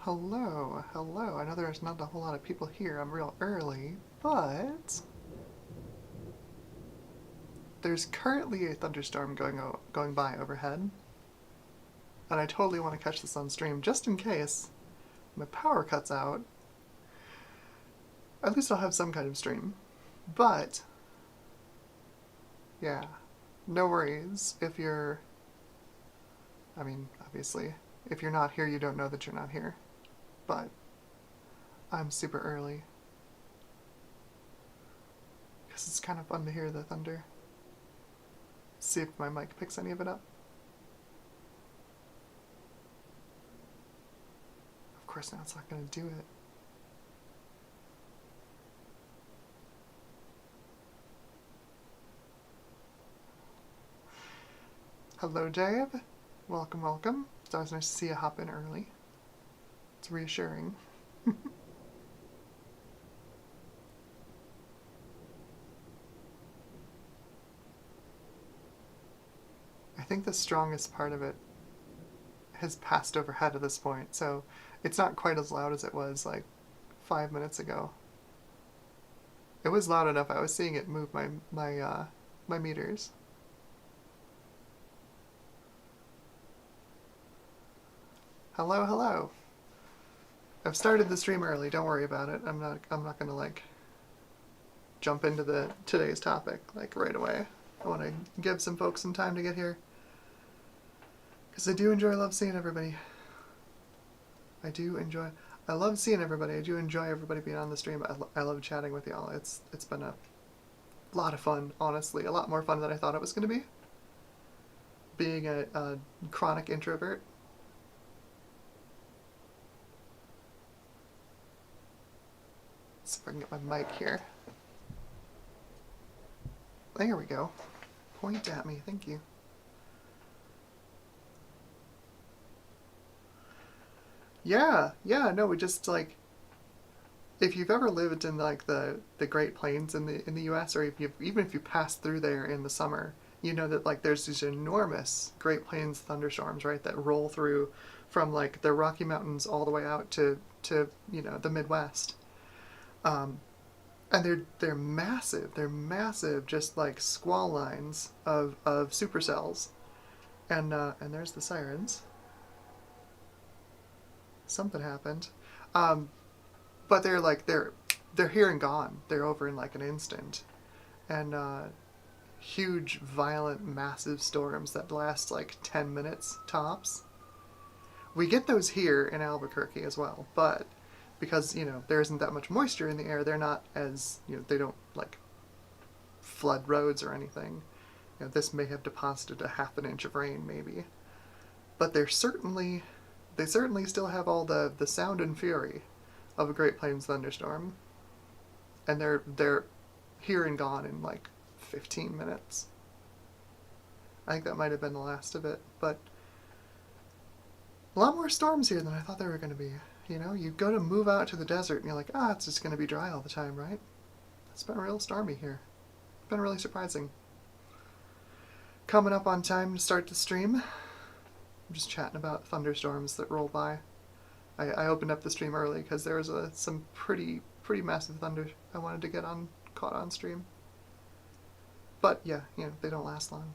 Hello, hello. I know there's not a whole lot of people here. I'm real early, but there's currently a thunderstorm going by overhead, and I totally want to catch this on stream just in case my power cuts out. At least I'll have some kind of stream. But yeah, no worries if you're. I mean, obviously, if you're not here, you don't know that you're not here. But I'm super early because it's kind of fun to hear the thunder. See if my mic picks any of it up. Of course, now it's not going to do it. Hello, Dave. Welcome, welcome. It's always nice to see you hop in early. It's reassuring. I think the strongest part of it has passed overhead at this point, so it's not quite as loud as it was like 5 minutes ago. It was loud enough. I was seeing it move my meters. Hello, hello. I've started the stream early. Don't worry about it. I'm not gonna like jump into today's topic like right away. I want to give some folks some time to get here because I do love seeing everybody. I love seeing everybody. I do enjoy everybody being on the stream. I love chatting with y'all. It's been a lot of fun, honestly. A lot more fun than I thought it was going to be. Being a chronic introvert. See if I can get my mic here. There we go. Point at me. Thank you. Yeah, no, we just like if you've ever lived in like the Great Plains in the US, or even if you pass through there in the summer, you know that like there's these enormous Great Plains thunderstorms, right, that roll through from like the Rocky Mountains all the way out to the Midwest. And they're massive. They're massive, just like squall lines of supercells. And there's the sirens. Something happened. But they're here and gone. They're over in like an instant. And huge, violent, massive storms that last like 10 minutes tops. We get those here in Albuquerque as well, but because, there isn't that much moisture in the air, they're not as, they don't like flood roads or anything. This may have deposited a half an inch of rain maybe. But they certainly still have all the sound and fury of a Great Plains thunderstorm. And they're here and gone in like 15 minutes. I think that might have been the last of it, but a lot more storms here than I thought there were going to be. You go to move out to the desert and you're like, it's just going to be dry all the time, right? It's been real stormy here. It's been really surprising. Coming up on time to start the stream. I'm just chatting about thunderstorms that roll by. I opened up the stream early because there was some pretty massive thunder I wanted to get caught on stream. But yeah, they don't last long.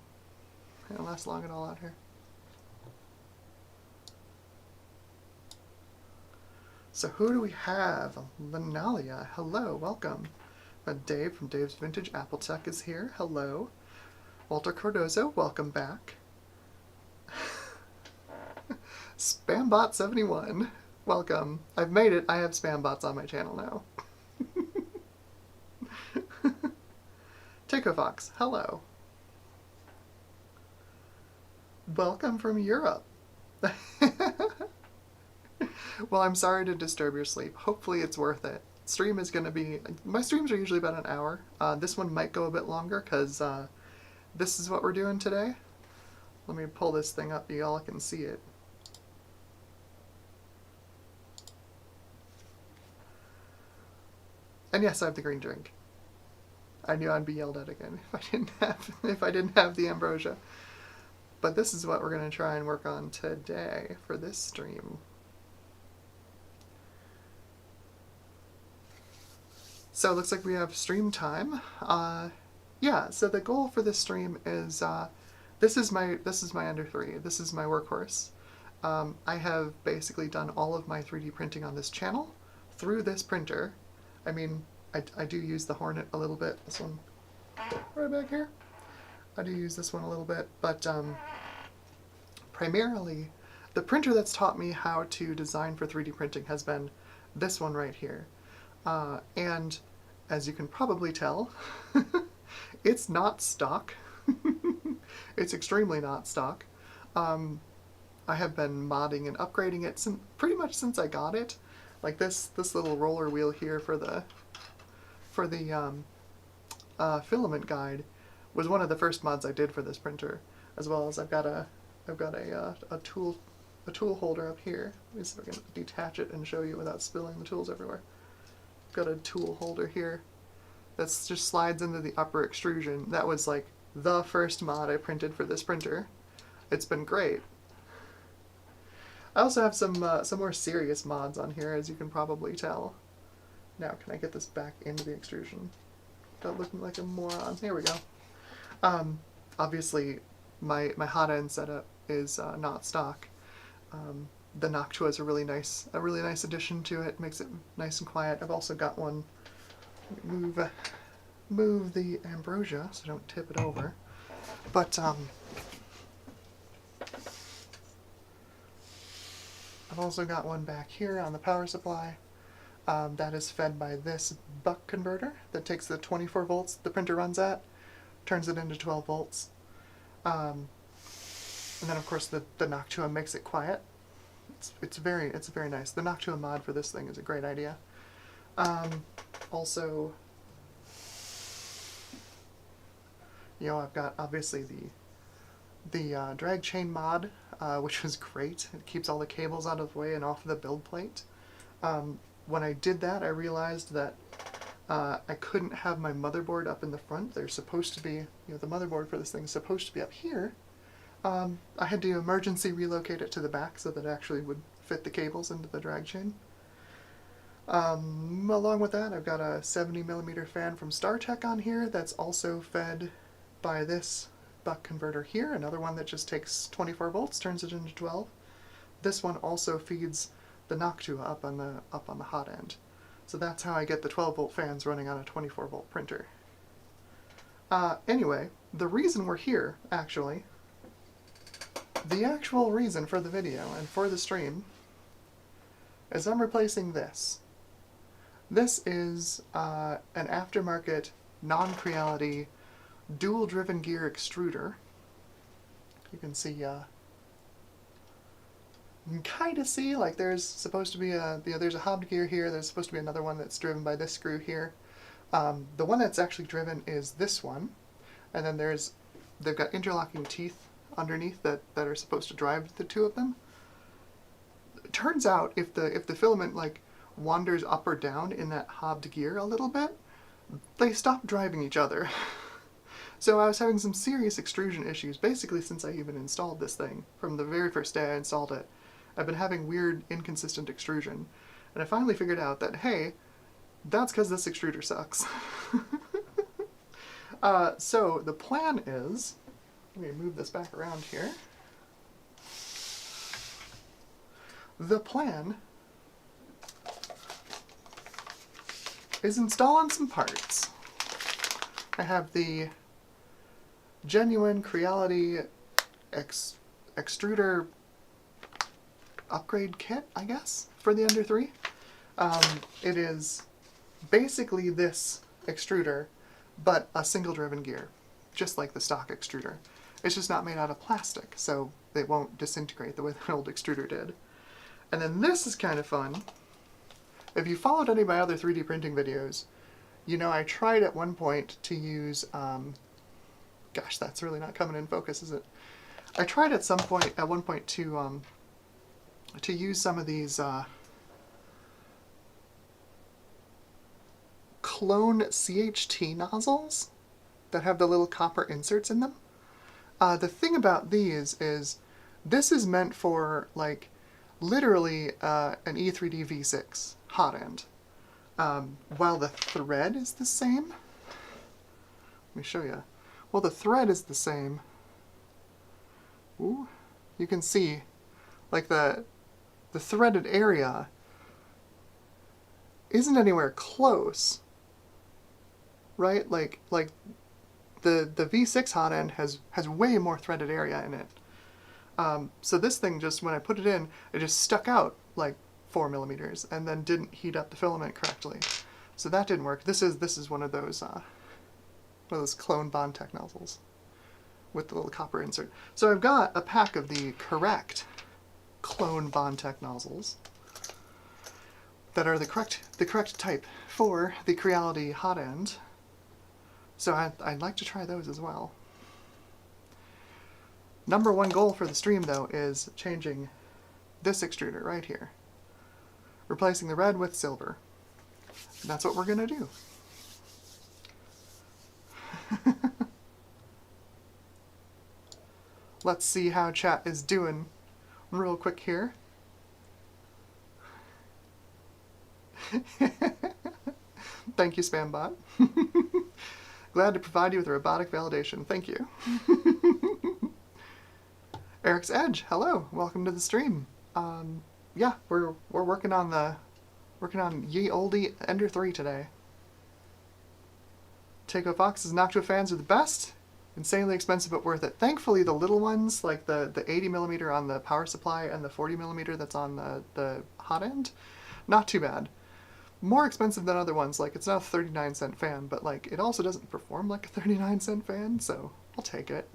They don't last long at all out here. So who do we have? Linalia, hello, welcome. Dave from Dave's Vintage Apple Tech is here, hello. Walter Cardozo, welcome back. Spambot71, welcome. I've made it, I have Spambots on my channel now. Tico Fox, hello. Welcome from Europe. Well, I'm sorry to disturb your sleep. Hopefully it's worth it. My streams are usually about an hour. This one might go a bit longer because this is what we're doing today. Let me pull this thing up so y'all can see it. And yes, I have the green drink. I knew I'd be yelled at again if I didn't have the ambrosia. But this is what we're going to try and work on today for this stream. So it looks like we have stream time. Yeah, so the goal for this stream is this is my Ender 3. This is my workhorse. I have basically done all of my 3D printing on this channel through this printer. I mean, I do use the Hornet a little bit. This one right back here. I do use this one a little bit, but primarily the printer that's taught me how to design for 3D printing has been this one right here. And as you can probably tell, it's not stock. It's extremely not stock. I have been modding and upgrading it pretty much since I got it. Like this little roller wheel here for the filament guide was one of the first mods I did for this printer, as well as I've got a tool holder up here. Let me see if I can detach it and show you without spilling the tools everywhere. I've got a tool holder here that just slides into the upper extrusion. That was like the first mod I printed for this printer. It's been great. I also have some more serious mods on here, as you can probably tell. Now, can I get this back into the extrusion without looking like a moron? Here we go. Obviously, my hot end setup is not stock. The Noctua is a really nice addition to it. Makes it nice and quiet. I've also got one. Move the ambrosia so don't tip it over. But I've also got one back here on the power supply. That is fed by this buck converter that takes the 24 volts the printer runs at, turns it into 12 volts. And then of course the Noctua makes it quiet. It's very nice. The Noctua mod for this thing is a great idea. Also, I've got obviously the drag chain mod, which was great. It keeps all the cables out of the way and off the build plate. When I did that, I realized that I couldn't have my motherboard up in the front. They're supposed to be, the motherboard for this thing is supposed to be up here. I had to emergency relocate it to the back so that it actually would fit the cables into the drag chain. Along with that, I've got a 70mm fan from StarTech on here that's also fed by this buck converter here, another one that just takes 24 volts, turns it into 12. This one also feeds the Noctua up on the hot end. So that's how I get the 12-volt fans running on a 24-volt printer. Anyway, the reason we're here, actually, the actual reason for the video and for the stream is I'm replacing this. This is an aftermarket, non-Creality, dual-driven gear extruder. You can see, you can kind of see, like there's supposed to be there's a hobbed gear here, there's supposed to be another one that's driven by this screw here. The one that's actually driven is this one, and then they've got interlocking teeth underneath that are supposed to drive the two of them. It turns out if the filament like wanders up or down in that hobbed gear a little bit, they stop driving each other. So I was having some serious extrusion issues basically since I even installed this thing. From the very first day I installed it, I've been having weird, inconsistent extrusion. And I finally figured out that, hey, that's because this extruder sucks. So the plan is, let me move this back around here. The plan is installing some parts. I have the genuine Creality extruder upgrade kit, I guess, for the Ender 3. It is basically this extruder, but a single-driven gear, just like the stock extruder. It's just not made out of plastic, so it won't disintegrate the way the old extruder did. And then this is kind of fun. If you followed any of my other 3D printing videos, I tried at one point to use, gosh, that's really not coming in focus, is it? I tried at one point to use some of these clone CHT nozzles that have the little copper inserts in them. The thing about these is this is meant for, like, literally an E3D V6 hot end. while the thread is the same. Let me show you. Well, the thread is the same. Ooh, you can see, like the threaded area isn't anywhere close, right? Like the V6 hot end has way more threaded area in it. So this thing just, when I put it in, it just stuck out like 4 millimeters and then didn't heat up the filament correctly. So that didn't work. This is one of those clone Bondtech nozzles with the little copper insert. So I've got a pack of the correct clone Bondtech nozzles that are the correct type for the Creality hot end. So I'd like to try those as well. Number one goal for the stream, though, is changing this extruder right here. Replacing the red with silver. And that's what we're going to do. Let's see how chat is doing real quick here. Thank you, Spambot. Glad to provide you with a robotic validation. Thank you. Eric's Edge, hello, welcome to the stream. Yeah, we're working on ye olde Ender 3 today. Takeo Fox's Noctua fans are the best. Insanely expensive but worth it. Thankfully, the little ones, like the 80mm on the power supply and the 40mm that's on the hot end, not too bad. More expensive than other ones, like it's not a 39-cent fan, but like it also doesn't perform like a 39-cent fan, so I'll take it.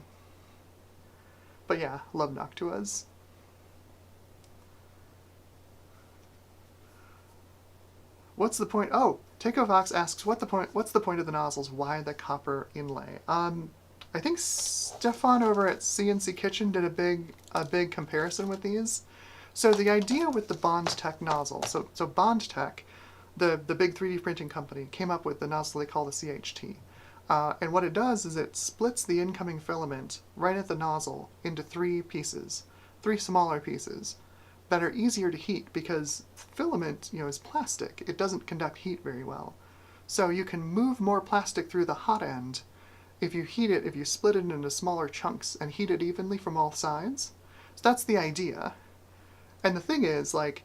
But yeah, love Noctuas. What's the point? Oh, Takeo Fox asks, what's the point of the nozzles? Why the copper inlay? I think Stefan over at CNC Kitchen did a big comparison with these. So the idea with the Bondtech nozzle, so Bondtech, the big 3D printing company, came up with the nozzle they call the CHT. And what it does is it splits the incoming filament right at the nozzle into 3 pieces, 3 smaller pieces that are easier to heat because filament, is plastic. It doesn't conduct heat very well. So you can move more plastic through the hot end if you split it into smaller chunks and heat it evenly from all sides. So that's the idea. And the thing is, like,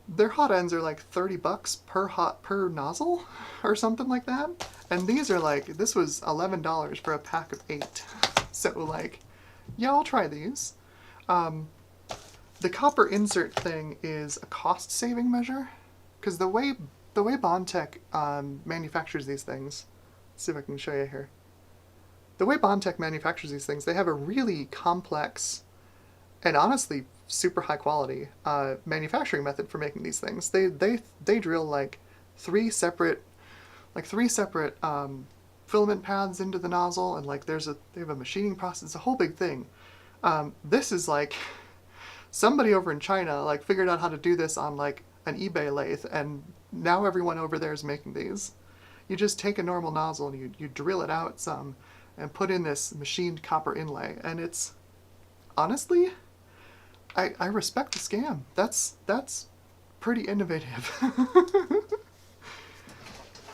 their hot ends are like $30 per nozzle or something like that. And these are like, this was $11 for a pack of 8. So like, yeah, I'll try these. The copper insert thing is a cost saving measure because the way Bondtech manufactures these things, let's see if I can show you here. The way Bondtech manufactures these things, they have a really complex and honestly super high quality manufacturing method for making these things. They drill like three separate filament paths into the nozzle, and like they have a machining process. It's a whole big thing. This is like somebody over in China like figured out how to do this on like an eBay lathe, and now everyone over there is making these. You just take a normal nozzle and you drill it out some and put in this machined copper inlay, and it's honestly, I respect the scam. That's pretty innovative.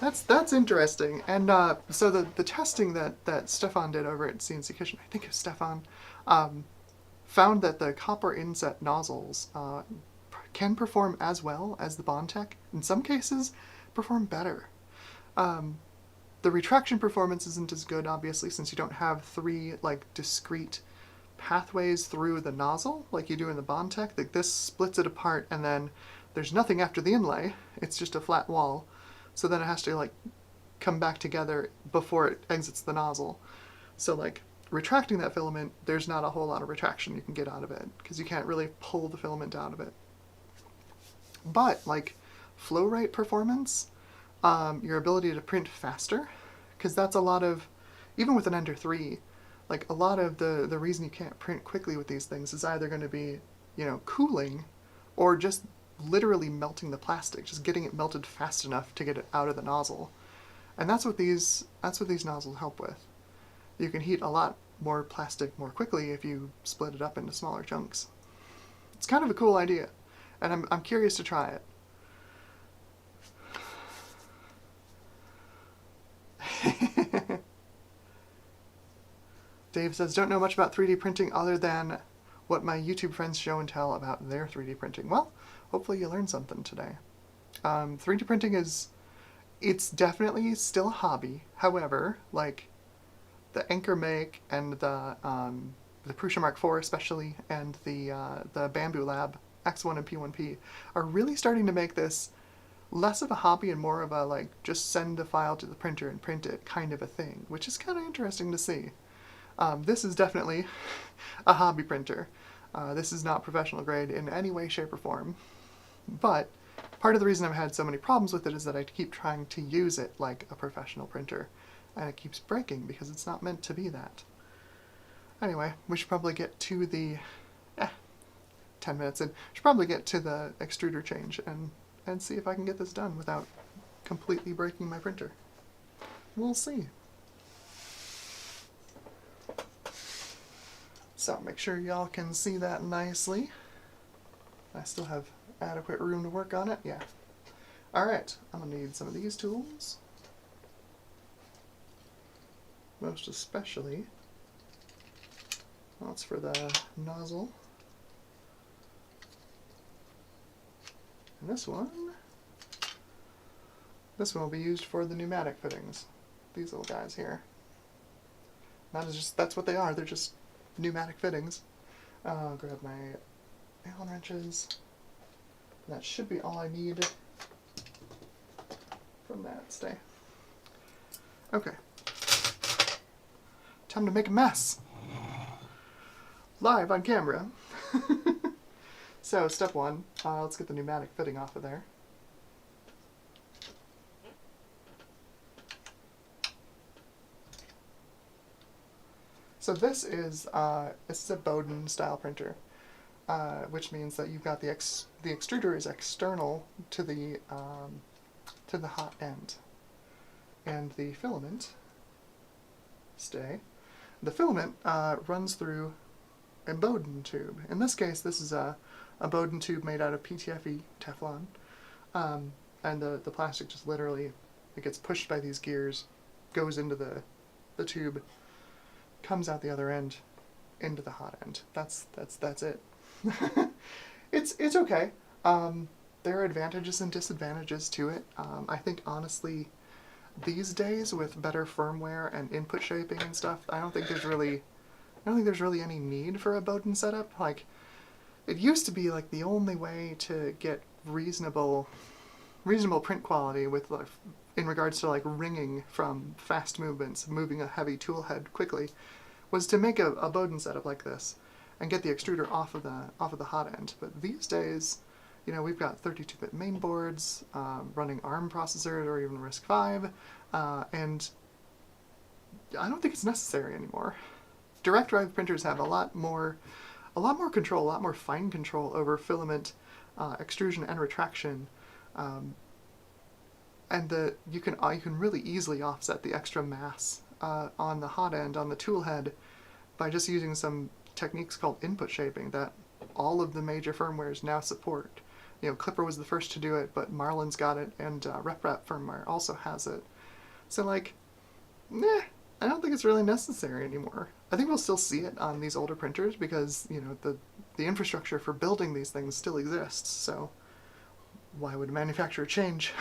That's interesting. And so the testing that Stefan did over at CNC Kitchen, I think it was Stefan, found that the copper inset nozzles can perform as well as the Bondtech. In some cases, perform better. The retraction performance isn't as good, obviously, since you don't have 3 like discrete pathways through the nozzle like you do in the Bondtech. Like this splits it apart, and then there's nothing after the inlay. It's just a flat wall. So then it has to like come back together before it exits the nozzle. So like retracting that filament, there's not a whole lot of retraction you can get out of it because you can't really pull the filament out of it. But like flow rate performance, your ability to print faster, because that's a lot of, even with an Ender 3, like a lot of the reason you can't print quickly with these things is either going to be, cooling or just literally melting the plastic, just getting it melted fast enough to get it out of the nozzle. And that's what these nozzles help with. You can heat a lot more plastic more quickly if you split it up into smaller chunks. It's kind of a cool idea, and I'm curious to try it. Dave says, don't know much about 3D printing other than what my YouTube friends show and tell about their 3D printing. Well, hopefully you learned something today. 3D printing it's definitely still a hobby. However, like the Anchor Make and the Prusa Mark IV especially, and the Bamboo Lab X1 and P1P are really starting to make this less of a hobby and more of a like just send a file to the printer and print it kind of a thing, which is kind of interesting to see. This is definitely a hobby printer. This is not professional grade in any way, shape, or form. But part of the reason I've had so many problems with it is that I keep trying to use it like a professional printer, and it keeps breaking because it's not meant to be that. Anyway, we should probably get to the 10 minutes in. Should probably get to the extruder change and see if I can get this done without completely breaking my printer. We'll see. So make sure y'all can see that nicely. I still have adequate room to work on it. Yeah. Alright, I'm going to need some of these tools. Most especially, that's for the nozzle. And this one will be used for the pneumatic fittings. These little guys here. That's what they are. They're just pneumatic fittings. I'll grab my Allen wrenches. That should be all I need from that. Stay. Okay. Time to make a mess. Live on camera. So, step one, let's get the pneumatic fitting off of there. So this is a Bowden style printer, which means that you've got the extruder is external to the hot end, and the filament the filament runs through a Bowden tube. In this case, this is a Bowden tube made out of PTFE Teflon, and the plastic just literally, it gets pushed by these gears, goes into the tube, comes out the other end into the hot end. That's it. It's okay. There are advantages and disadvantages to it. I think honestly, these days with better firmware and input shaping and stuff, I don't think there's really any need for a Bowden setup. Like, it used to be like the only way to get reasonable print quality with like, in regards to like ringing from fast movements, moving a heavy tool head quickly, was to make a Bowden setup like this and get the extruder off of the hot end. But these days, you know, we've got 32-bit main boards, running ARM processors or even RISC-V, and I don't think it's necessary anymore. Direct drive printers have a lot more control, a lot more fine control over filament extrusion and retraction, and you can really easily offset the extra mass on the hot end, on the tool head, by just using some techniques called input shaping that all of the major firmwares now support. You know, Clipper was the first to do it, but Marlin's got it, and RepRap firmware also has it. So like, I don't think it's really necessary anymore. I think we'll still see it on these older printers because, you know, the infrastructure for building these things still exists, so why would a manufacturer change?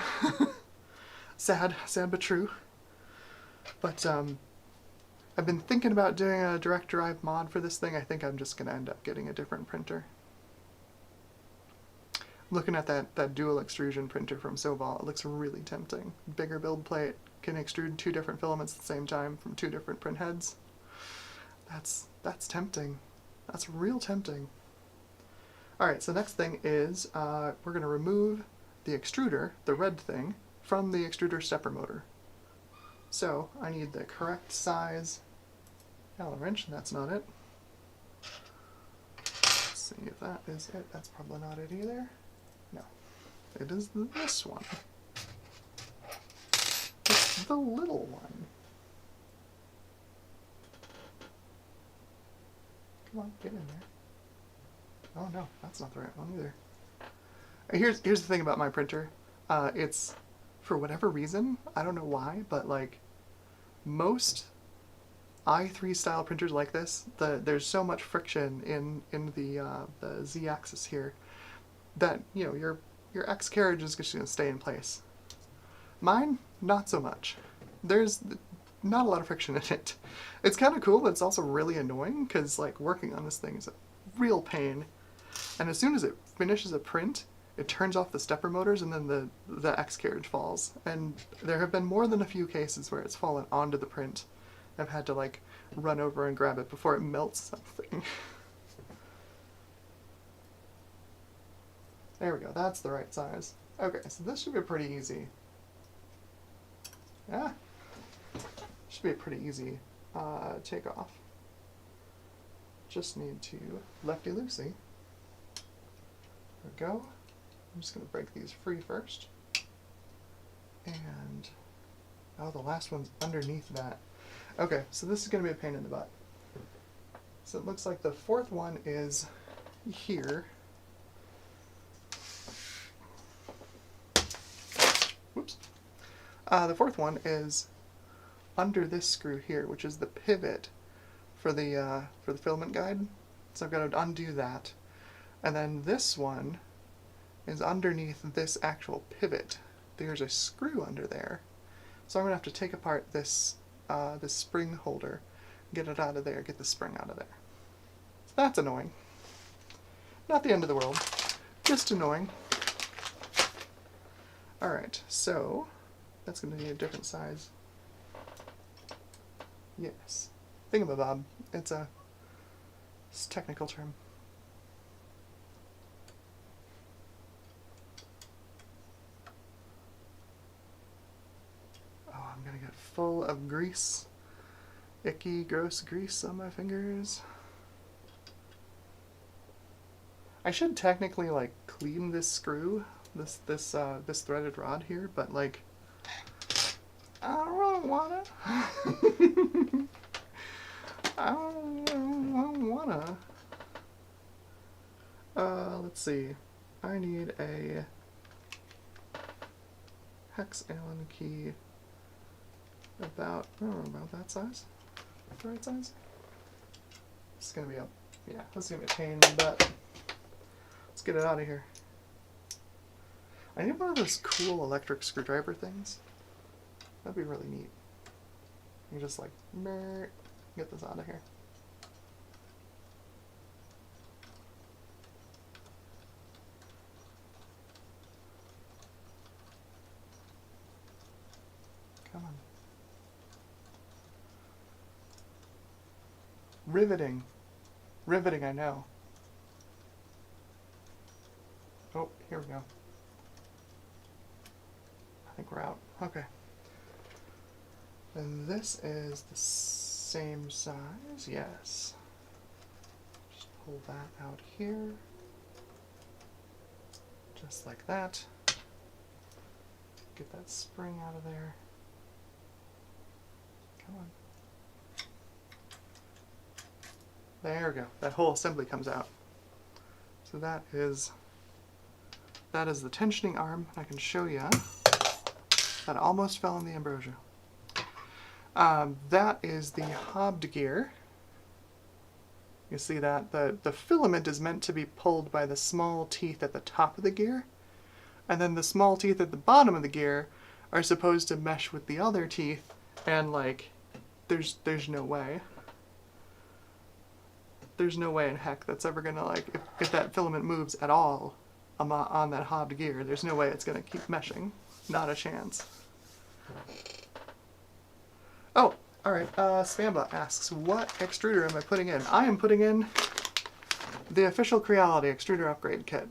Sad but true. But I've been thinking about doing a direct drive mod for this thing. I think I'm just going to end up getting a different printer. Looking at that dual extrusion printer from Sobal, it looks really tempting. Bigger build plate, can extrude 2 different filaments at the same time from 2 different print heads. That's tempting. That's real tempting. Alright, so next thing is we're going to remove the extruder, the red thing, from the extruder stepper motor. So I need the correct size Allen wrench, and that's not it. Let's see if that is it. That's probably not it either. No, it is this one. It's the little one. Come on, get in there. Oh no, that's not the right one either. Here's the thing about my printer. It's, for whatever reason, I don't know why, but like most i3 style printers like this, there's so much friction in the z-axis here that, you know, your X carriage is just going to stay in place. Mine, not so much. There's not a lot of friction in it. It's kind of cool, but it's also really annoying because, like, working on this thing is a real pain. And as soon as it finishes a print, it turns off the stepper motors and then the X carriage falls. And there have been more than a few cases where it's fallen onto the print. I've had to, like, run over and grab it before it melts something. There we go, that's the right size. Okay, so this should be pretty easy. Yeah, should be a pretty easy takeoff. Just need to lefty-loosey. There we go. I'm just going to break these free first. And, oh, the last one's underneath that. Okay, so this is going to be a pain in the butt. So it looks like the fourth one is here. Whoops. The fourth one is under this screw here, which is the pivot for the filament guide. So I've got to undo that. And then this one is underneath this actual pivot. There's a screw under there. So I'm going to have to take apart this spring holder, get it out of there, get the spring out of there. So that's annoying. Not the end of the world, just annoying. Alright, so that's going to be a different size. Yes. Thingamabob. It's a technical term. Oh, I'm going to get full of grease. Icky, gross grease on my fingers. I should technically, like, clean this screw, this threaded rod here, but, like, I don't really want to. I don't wanna. Let's see. I need a hex Allen key about, I don't know, about that size? The right size? It's gonna be this is gonna be a pain in the butt. Let's get it out of here. I need one of those cool electric screwdriver things. That'd be really neat. You just like, get this out of here. Come on. Riveting. Riveting, I know. Oh, here we go. I think we're out. Okay. And this is the same size, yes. Just pull that out here. Just like that. Get that spring out of there. Come on. There we go. That whole assembly comes out. So that is the tensioning arm. I can show you. That almost fell in the ambrosia. That is the hobbed gear. You see that? The filament is meant to be pulled by the small teeth at the top of the gear, and then the small teeth at the bottom of the gear are supposed to mesh with the other teeth, and like, there's no way. There's no way in heck that's ever gonna, like, if that filament moves at all on that hobbed gear, there's no way it's gonna keep meshing. Not a chance. Oh, alright, Spambot asks, what extruder am I putting in? I am putting in the official Creality extruder upgrade kit.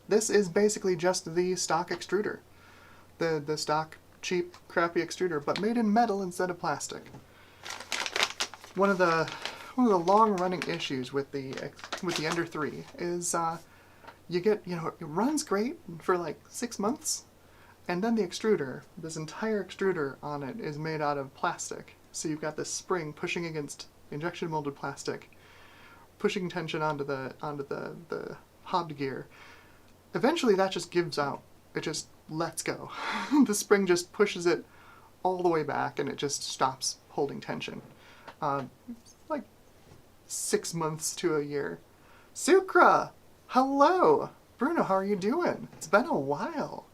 This is basically just the stock extruder. The stock, cheap, crappy extruder, but made in metal instead of plastic. One of the long-running issues with the Ender 3 is you get, you know, it runs great for like 6 months, and then the extruder, this entire extruder on it is made out of plastic. So you've got this spring pushing against injection molded plastic, pushing tension onto the hobbed gear. Eventually that just gives out. It just lets go. The spring just pushes it all the way back and it just stops holding tension. Like 6 months to a year. Sukra! Hello! Bruno, how are you doing? It's been a while.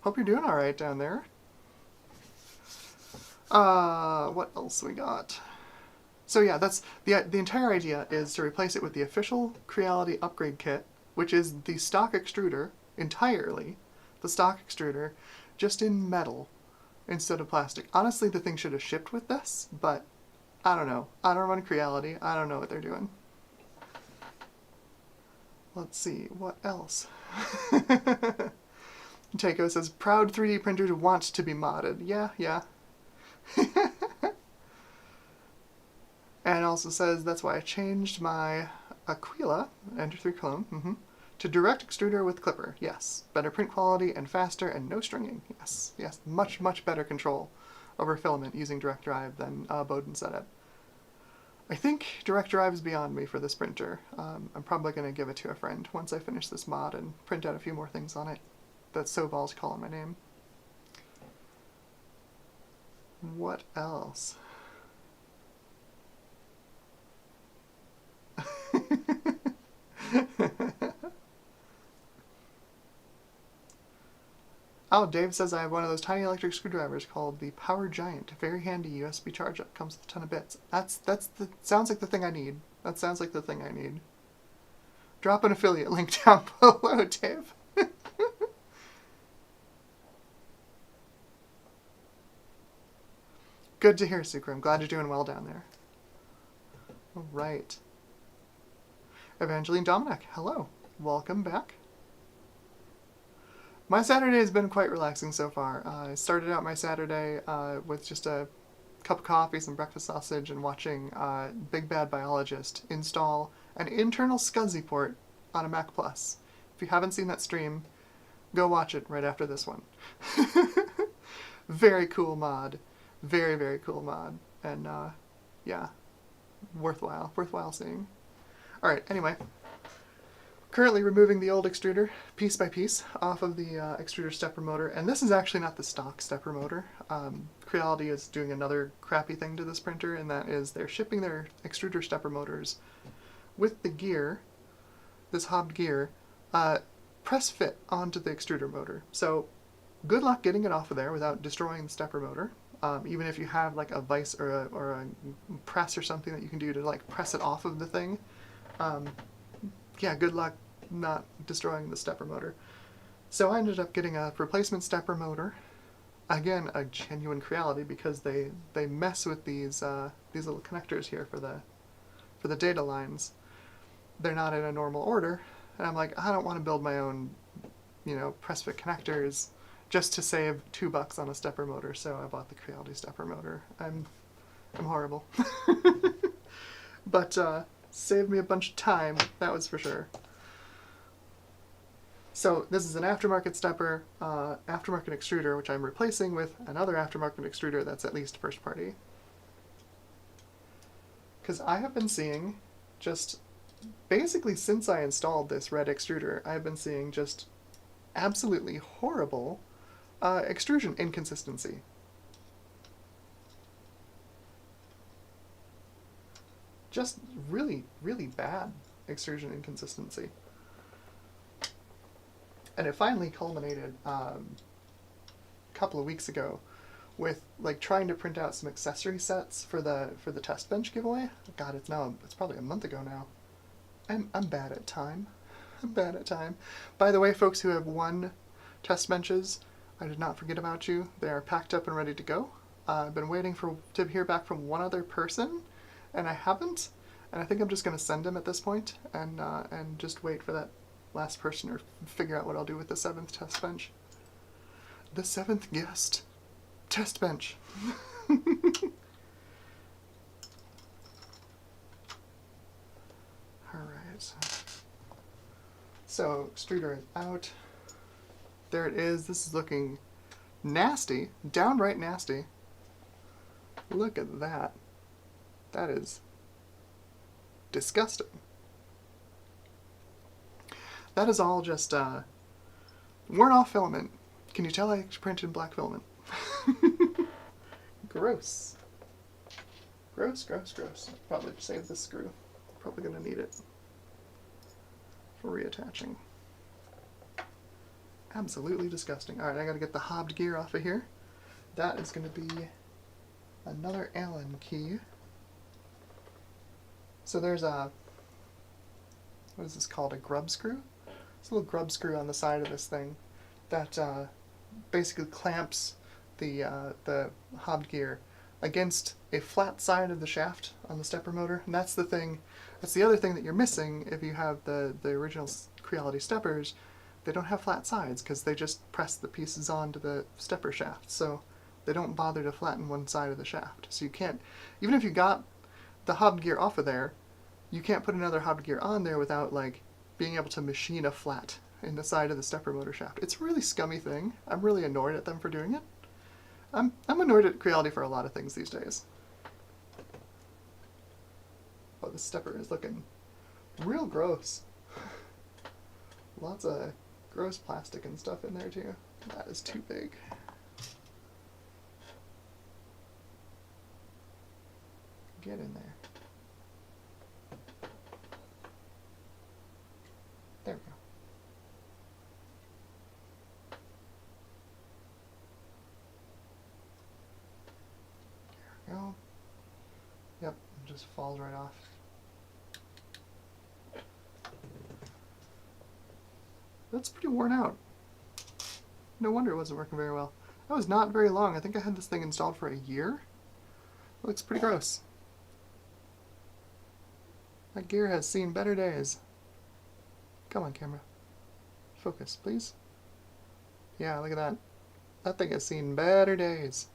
Hope you're doing alright down there. What else we got? So yeah, that's the entire idea is to replace it with the official Creality upgrade kit, which is the stock extruder entirely, the stock extruder, just in metal instead of plastic. Honestly, the thing should have shipped with this, but I don't know. I don't run Creality. I don't know what they're doing. Let's see, what else? Takeo says, proud 3D printers want to be modded. Yeah, yeah. And also says, that's why I changed my Aquila, Ender 3 clone, to direct extruder with clipper. Yes. Better print quality and faster and no stringing. Yes, yes. Much, much better control over filament using direct drive than Bowden setup. I think direct drive is beyond me for this printer. I'm probably going to give it to a friend once I finish this mod and print out a few more things on it. That's so balls calling my name. What else? Oh, Dave says I have one of those tiny electric screwdrivers called the Power Giant. Very handy USB charge up. Comes with a ton of bits. Sounds like the thing I need. That sounds like the thing I need. Drop an affiliate link down below, Dave. Good to hear, Sukra. I'm glad you're doing well down there. All right. Evangeline Dominic, hello. Welcome back. My Saturday has been quite relaxing so far. I started out my Saturday with just a cup of coffee, some breakfast sausage, and watching Big Bad Biologist install an internal SCSI port on a Mac Plus. If you haven't seen that stream, go watch it right after this one. Very cool mod. Very, very cool mod. And yeah, worthwhile seeing. Alright, anyway. Currently removing the old extruder piece by piece off of the extruder stepper motor, and this is actually not the stock stepper motor. Creality is doing another crappy thing to this printer, and that is they're shipping their extruder stepper motors with the gear, this hobbed gear, press fit onto the extruder motor. So good luck getting it off of there without destroying the stepper motor. Even if you have like a vise or a press or something that you can do to like press it off of the thing, yeah, good luck not destroying the stepper motor. So I ended up getting a replacement stepper motor. Again, a genuine Creality because they mess with these little connectors here for the data lines. They're not in a normal order, and I'm like, I don't want to build my own, press fit connectors just to save $2 on a stepper motor. So I bought the Creality stepper motor. I'm horrible, but saved me a bunch of time, that was for sure. So this is an aftermarket stepper, aftermarket extruder, which I'm replacing with another aftermarket extruder that's at least first party. Because I have been seeing, just basically since I installed this red extruder, I've been seeing just absolutely horrible extrusion inconsistency. Just really, really bad extrusion inconsistency. And it finally culminated a couple of weeks ago with like trying to print out some accessory sets for the test bench giveaway. God, it's probably a month ago now. I'm bad at time. I'm bad at time. By the way, folks who have won test benches, I did not forget about you. They are packed up and ready to go. I've been waiting to hear back from one other person, and I haven't. And I think I'm just going to send them at this point and just wait for that last person or figure out what I'll do with the 7th test bench. The 7th guest test bench. Alright. So, extruder is out. There it is. This is looking nasty. Downright nasty. Look at that. That is disgusting. That is all just worn off filament. Can you tell I printed black filament? Gross. Gross, gross, gross. Probably save this screw. Probably gonna need it for reattaching. Absolutely disgusting. Alright, I gotta get the hobbed gear off of here. That is gonna be another Allen key. So there's a, what is this called, a grub screw? It's a little grub screw on the side of this thing that basically clamps the hobbed gear against a flat side of the shaft on the stepper motor, and that's the thing. That's the other thing that you're missing if you have the original Creality steppers. They don't have flat sides because they just press the pieces onto the stepper shaft, so they don't bother to flatten one side of the shaft. So you can't, even if you got the hobbed gear off of there, you can't put another hobbed gear on there without like being able to machine a flat in the side of the stepper motor shaft. It's a really scummy thing. I'm really annoyed at them for doing it. I'm annoyed at Creality for a lot of things these days. Oh, the stepper is looking real gross. Lots of gross plastic and stuff in there too. That is too big. Get in there. There we go. There we go. Yep, it just falls right off. That's pretty worn out. No wonder it wasn't working very well. That was not very long. I think I had this thing installed for a year. It looks pretty gross. That gear has seen better days. Come on, camera. Focus, please. Yeah, look at that. That thing has seen better days.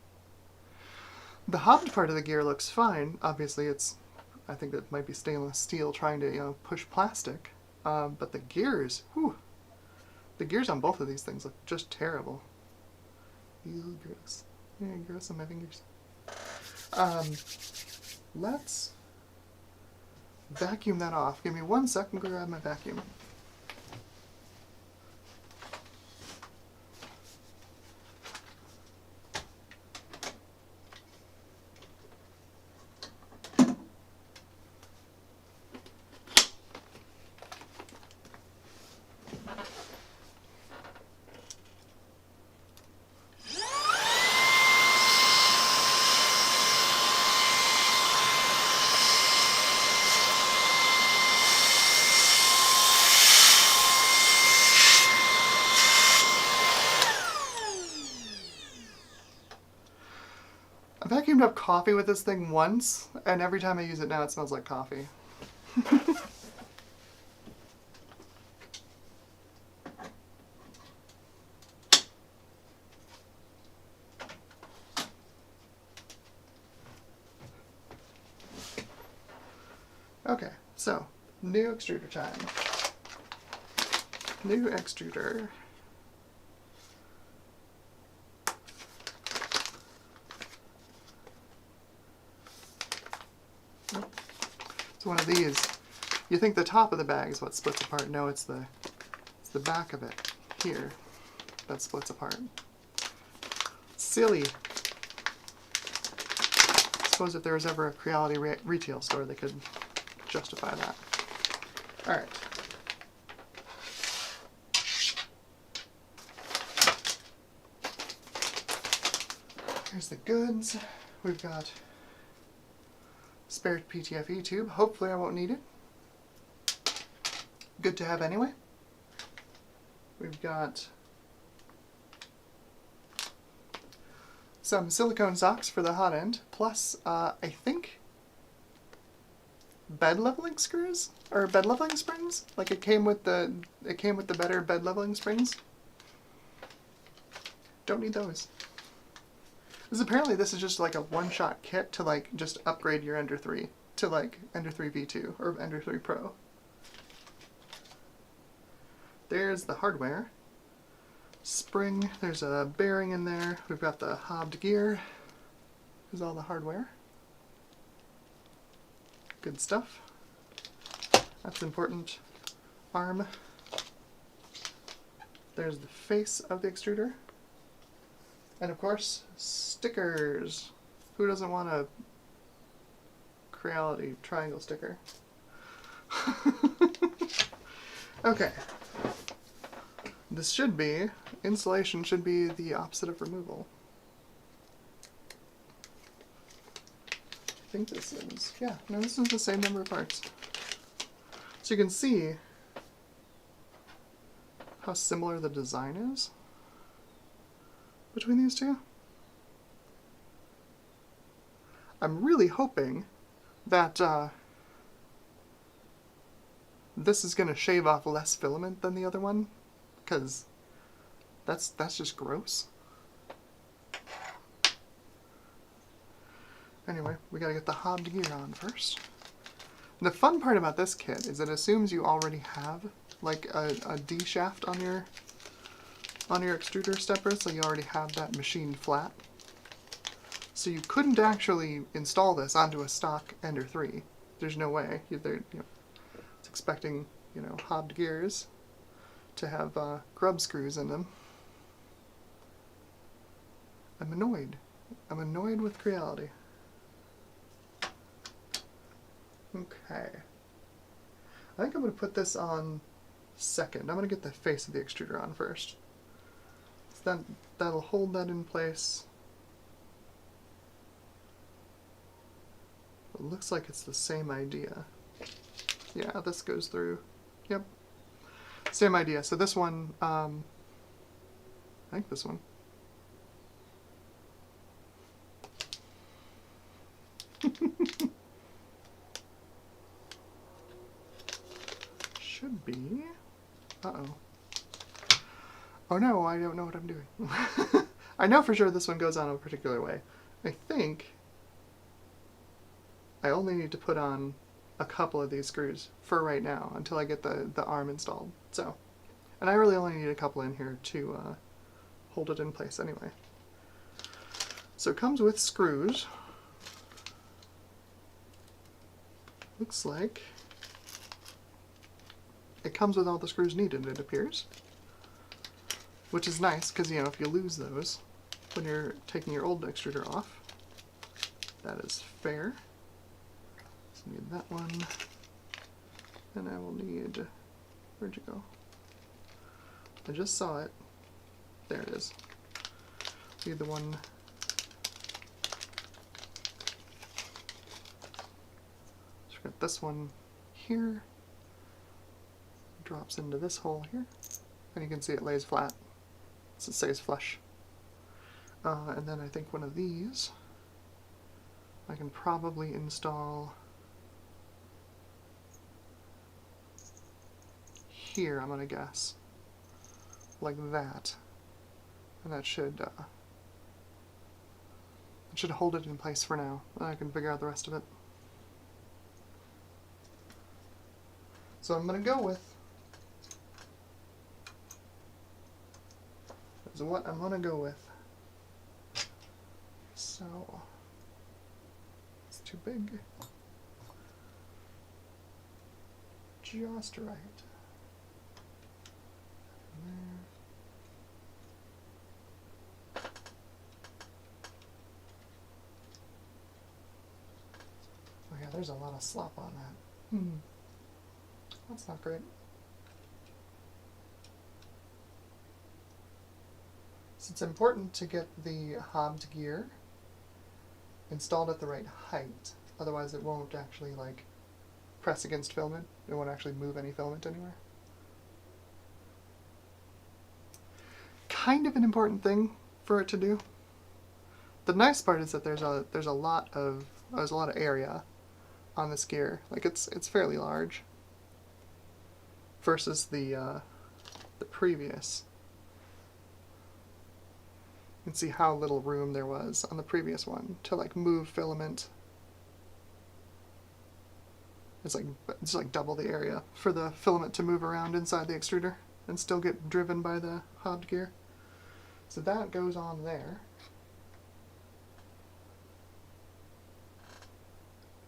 The hobbed part of the gear looks fine. Obviously, it's, I think that might be stainless steel trying to, push plastic. But the gears, whew. The gears on both of these things look just terrible. Ew, gross. Yeah, gross on my fingers. Let's vacuum that off. Give me 1 second to grab my vacuum. I vacuumed up coffee with this thing once, and every time I use it now it smells like coffee. Okay, so, new extruder time. New extruder. It's one of these. You think the top of the bag is what splits apart. No, it's the back of it here that splits apart. Silly. I suppose if there was ever a Creality retail store, they could justify that. Alright. Here's the goods. We've got spare PTFE tube. Hopefully I won't need it. Good to have anyway. We've got some silicone socks for the hot end, plus I think bed leveling screws or bed leveling springs. Like it came with the better bed leveling springs. Don't need those. Because apparently this is just like a one-shot kit to like just upgrade your Ender 3 to like Ender 3 V2 or Ender 3 Pro. There's the hardware. Spring, there's a bearing in there. We've got the hobbed gear. There's all the hardware. Good stuff. That's important. Arm. There's the face of the extruder. And of course, stickers. Who doesn't want a Creality triangle sticker. Okay. This should be, installation should be the opposite of removal. I think this is, yeah, no, this is the same number of parts. So you can see how similar the design is between these two. I'm really hoping that this is going to shave off less filament than the other one, because that's just gross. Anyway, we gotta get the hobbed gear on first. The fun part about this kit is it assumes you already have like a D shaft on your extruder stepper, so you already have that machined flat. So you couldn't actually install this onto a stock Ender 3. There's no way. It's expecting, hobbed gears to have grub screws in them. I'm annoyed. I'm annoyed with Creality. Okay. I think I'm going to put this on second. I'm going to get the face of the extruder on first. So that'll hold that in place. It looks like it's the same idea. Yeah, this goes through. Yep. Same idea. So this one, I think this one. Should be. Uh-oh. Oh no, I don't know what I'm doing. I know for sure this one goes on a particular way. I think I only need to put on a couple of these screws for right now until I get the arm installed. So, and I really only need a couple in here to hold it in place anyway. So it comes with screws. Looks like it comes with all the screws needed, it appears. Which is nice, because, if you lose those when you're taking your old extruder off, that is fair. So I need that one. And I will need... Where'd you go? I just saw it. There it is. Need the one... So we've got this one here. Drops into this hole here, and you can see it lays flat, so it stays flush. And then I think one of these I can probably install here, I'm gonna guess, like that, and that should hold it in place for now, and I can figure out the rest of it. So I'm gonna go with what I'm gonna go with. So it's too big. Just right. There. Oh yeah, there's a lot of slop on that. That's not great. It's important to get the hobbed gear installed at the right height, otherwise it won't actually press against filament. It won't actually move any filament anywhere. Kind of an important thing for it to do. The nice part is that there's a lot of area on this gear. It's fairly large versus the previous. You can see how little room there was on the previous one to move filament. It's like double the area for the filament to move around inside the extruder and still get driven by the hobbed gear. So that goes on there.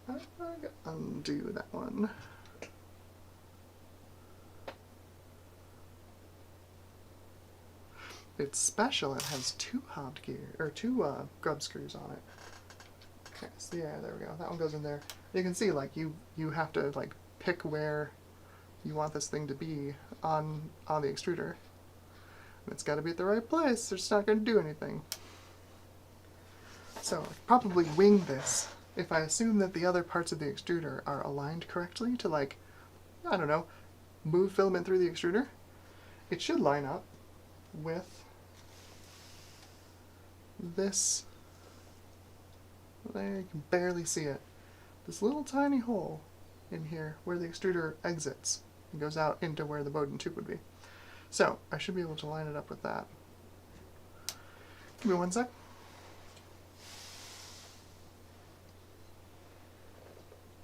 I'm gonna undo that one. It's special. It has two hobbed gear, or two grub screws on it. Okay, so yeah, there we go. That one goes in there. You can see, like, you have to, like, pick where you want this thing to be on the extruder. And it's got to be at the right place, or it's not going to do anything. So, probably wing this if I assume that the other parts of the extruder are aligned correctly to, like, I don't know, move filament through the extruder. It should line up with this. There, you can barely see it. This little tiny hole in here where the extruder exits and goes out into where the Bowden tube would be. So, I should be able to line it up with that. Give me one sec.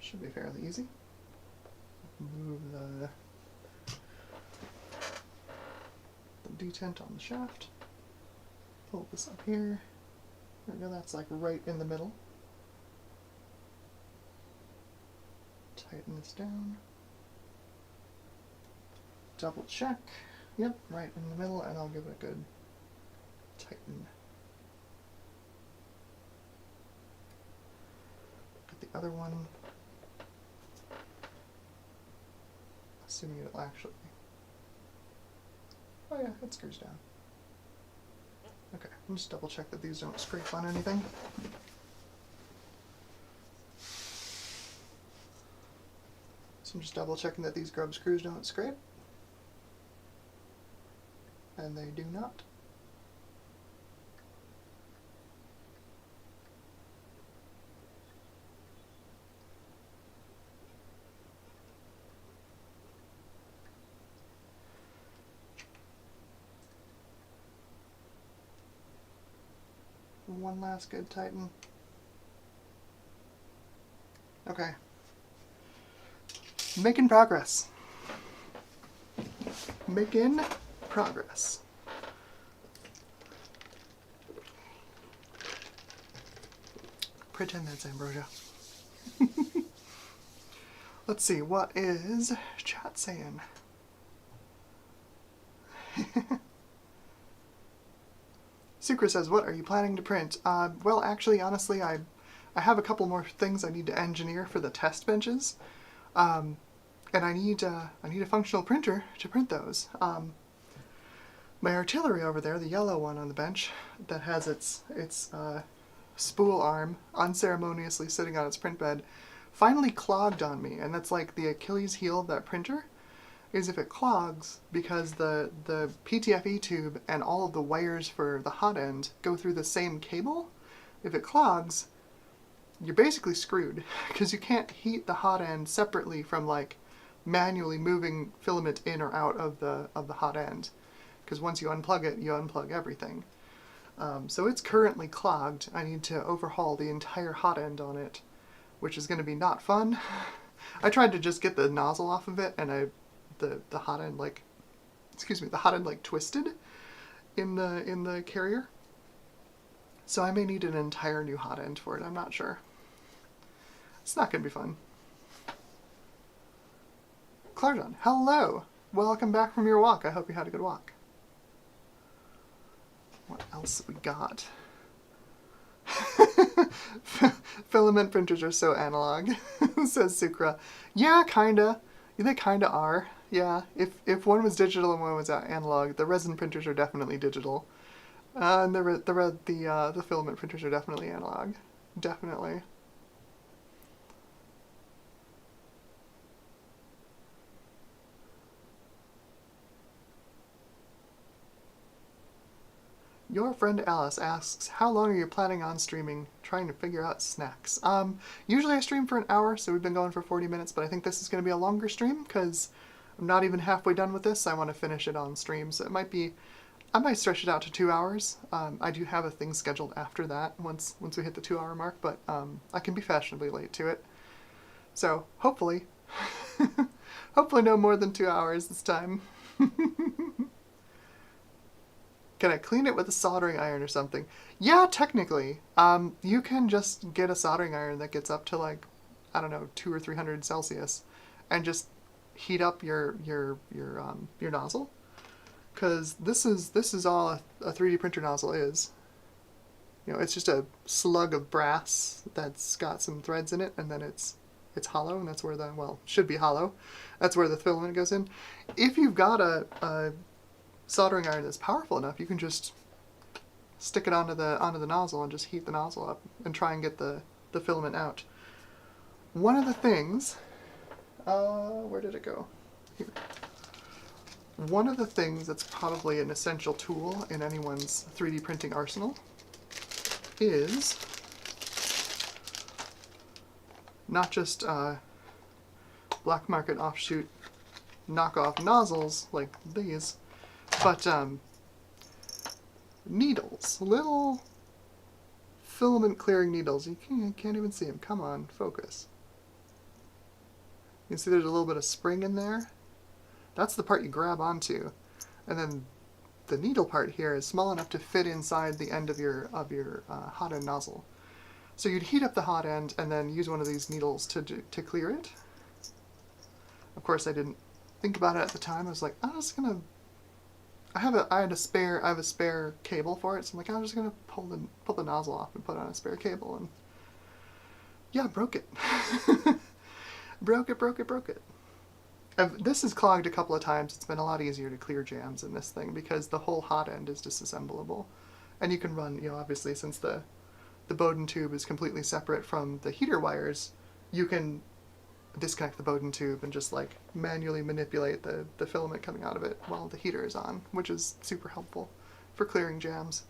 Should be fairly easy. Move the detent on the shaft. Pull this up here. There we go, that's like right in the middle. Tighten this down. Double check. Yep, right in the middle, and I'll give it a good tighten. Get the other one. Assuming it'll actually... Oh yeah, it screws down. Okay, I'll just double check that these don't scrape on anything. So I'm just double checking that these grub screws don't scrape. And they do not. One last good tighten. Okay. Making progress. Making progress. Pretend that's ambrosia. Let's see, what is chat saying? Sucra says, what are you planning to print? Well, actually, honestly, I have a couple more things I need to engineer for the test benches. And I need a functional printer to print those. My artillery over there, the yellow one on the bench, that has its spool arm unceremoniously sitting on its print bed, finally clogged on me, and that's like the Achilles heel of that printer, is if it clogs, because the PTFE tube and all of the wires for the hot end go through the same cable. If it clogs, you're basically screwed, because you can't heat the hot end separately from like manually moving filament in or out of the hot end, because once you unplug it, you unplug everything. So it's currently clogged. I need to overhaul the entire hot end on it, which is going to be not fun. I tried to just get the nozzle off of it, and the hot end like, the hot end like twisted in the carrier. So I may need an entire new hot end for it. I'm not sure. It's not going to be fun. Clarjon, hello! Welcome back from your walk. I hope you had a good walk. What else we got? Filament printers are so analog, says Sucra. Yeah, kinda. They kinda are. Yeah, if one was digital and one was analog, the resin printers are definitely digital. And the filament printers are definitely analog. Definitely. Your friend Alice asks, how long are you planning on streaming, trying to figure out snacks? Usually I stream for an hour, so we've been going for 40 minutes, but I think this is going to be a longer stream, because I'm not even halfway done with this. I want to finish it on stream, so it might be, I might stretch it out to 2 hours. I do have a thing scheduled after that, once we hit the 2 hour mark, but I can be fashionably late to it. So, hopefully, hopefully no more than 2 hours this time. Can I clean it with a soldering iron or something? Yeah, technically. You can just get a soldering iron that gets up to like, I don't know, 200 or 300 Celsius, and just heat up your nozzle. Because this is all a 3D printer nozzle is. You know, it's just a slug of brass that's got some threads in it, and then it's hollow, and that's where the, well, should be hollow. That's where the filament goes in. If you've got a soldering iron that's powerful enough, you can just stick it onto the nozzle and just heat the nozzle up and try and get the filament out. One of the things, where did it go? Here. One of the things that's probably an essential tool in anyone's 3D printing arsenal is not just black market offshoot knockoff nozzles like these, but needles, little filament clearing needles. You can't even see them. Come on, focus. You can see there's a little bit of spring in there. That's the part you grab onto, and then the needle part here is small enough to fit inside the end of your hot end nozzle. So you'd heat up the hot end and then use one of these needles to clear it. Of course, I didn't think about it at the time. I was like, I'm just gonna. I have a spare cable for it, so I'm like, I'm just gonna pull the nozzle off and put on a spare cable, and yeah, broke it. broke it. This is clogged a couple of times. It's been a lot easier to clear jams in this thing because the whole hot end is disassemblable, and you can run, you know, obviously since the Bowden tube is completely separate from the heater wires, you can disconnect the Bowden tube and just like manually manipulate the filament coming out of it while the heater is on, which is super helpful for clearing jams.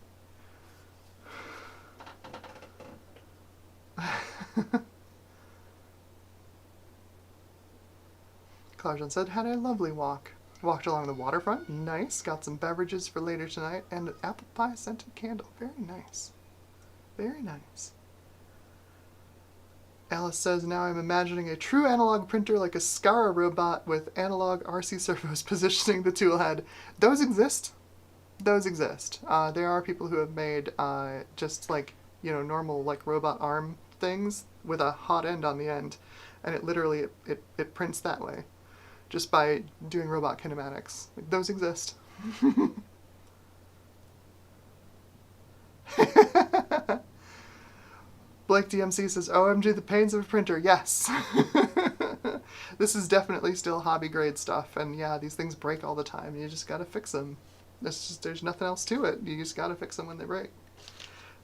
Claudian said, had a lovely walk. Walked along the waterfront. Nice. Got some beverages for later tonight and an apple pie scented candle. Very nice. Very nice. Alice says, now I'm imagining a true analog printer like a Scara robot with analog RC servos positioning the tool head. Those exist. Those exist. There are people who have made just like, you know, normal like robot arm things with a hot end on the end, and it literally it prints that way just by doing robot kinematics. Like, those exist. Blake DMC says, OMG, the pains of a printer. Yes. This is definitely still hobby grade stuff, and yeah, these things break all the time. You just gotta fix them. There's nothing else to it. You just gotta fix them when they break.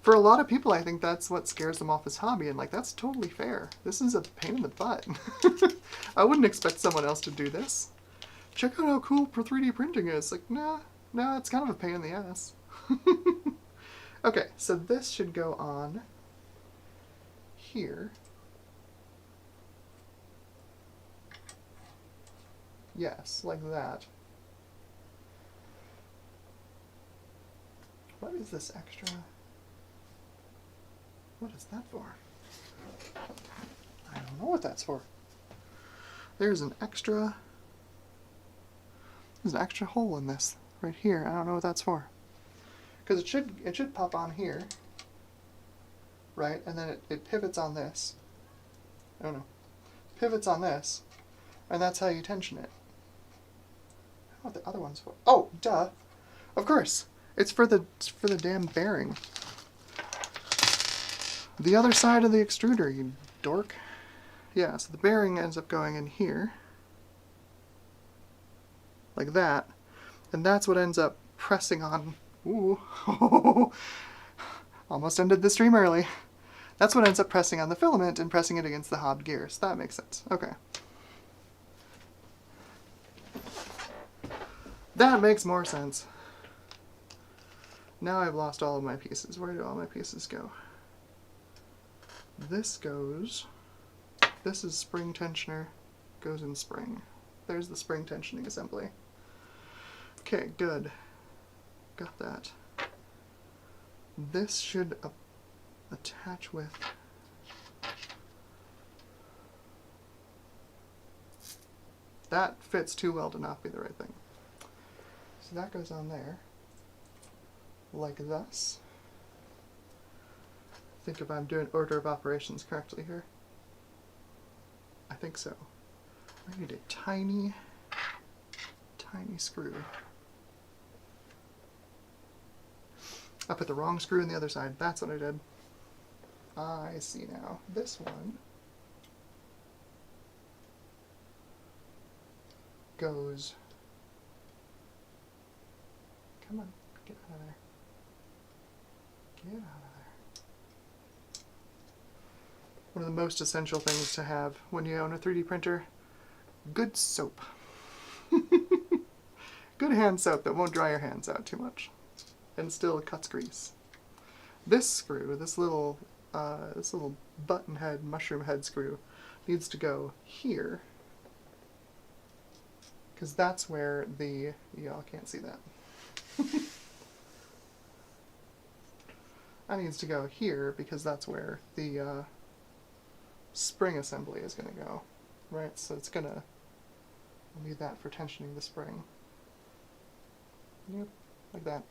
For a lot of people, I think that's what scares them off as hobby, and like, that's totally fair. This is a pain in the butt. I wouldn't expect someone else to do this. Check out how cool 3D printing is. Like, nah, it's kind of a pain in the ass. Okay, so this should go on here. Yes, like that. What is this extra? What is that for? I don't know what that's for. There's an extra hole in this right here. I don't know what that's for. Because it should pop on here, right? And then it pivots on this. I don't know. Pivots on this, and that's how you tension it. I don't know what the other one's for. Oh, duh. Of course. It's for the damn bearing. The other side of the extruder, you dork. Yeah, so the bearing ends up going in here. Like that. And that's what ends up pressing on. Ooh. Almost ended the stream early. That's what ends up pressing on the filament and pressing it against the hobbed gear. So that makes sense. Okay. That makes more sense. Now I've lost all of my pieces. Where do all my pieces go? This goes... This is spring tensioner. Goes in spring. There's the spring tensioning assembly. Okay, good. Got that. This should attach with... That fits too well to not be the right thing. So that goes on there. Like this. I think if I'm doing order of operations correctly here. I think so. I need a tiny screw. I put the wrong screw in the other side. That's what I did. I see now. This one goes... Come on, get out of there. Get out of there. One of the most essential things to have when you own a 3D printer, good soap. Good hand soap that won't dry your hands out too much and still cuts grease. This screw, this little button head, mushroom head screw, needs to go here, because that's where the, y'all can't see that. That needs to go here because that's where the spring assembly is going to go, right? So it's going to need that for tensioning the spring. Yep, like that.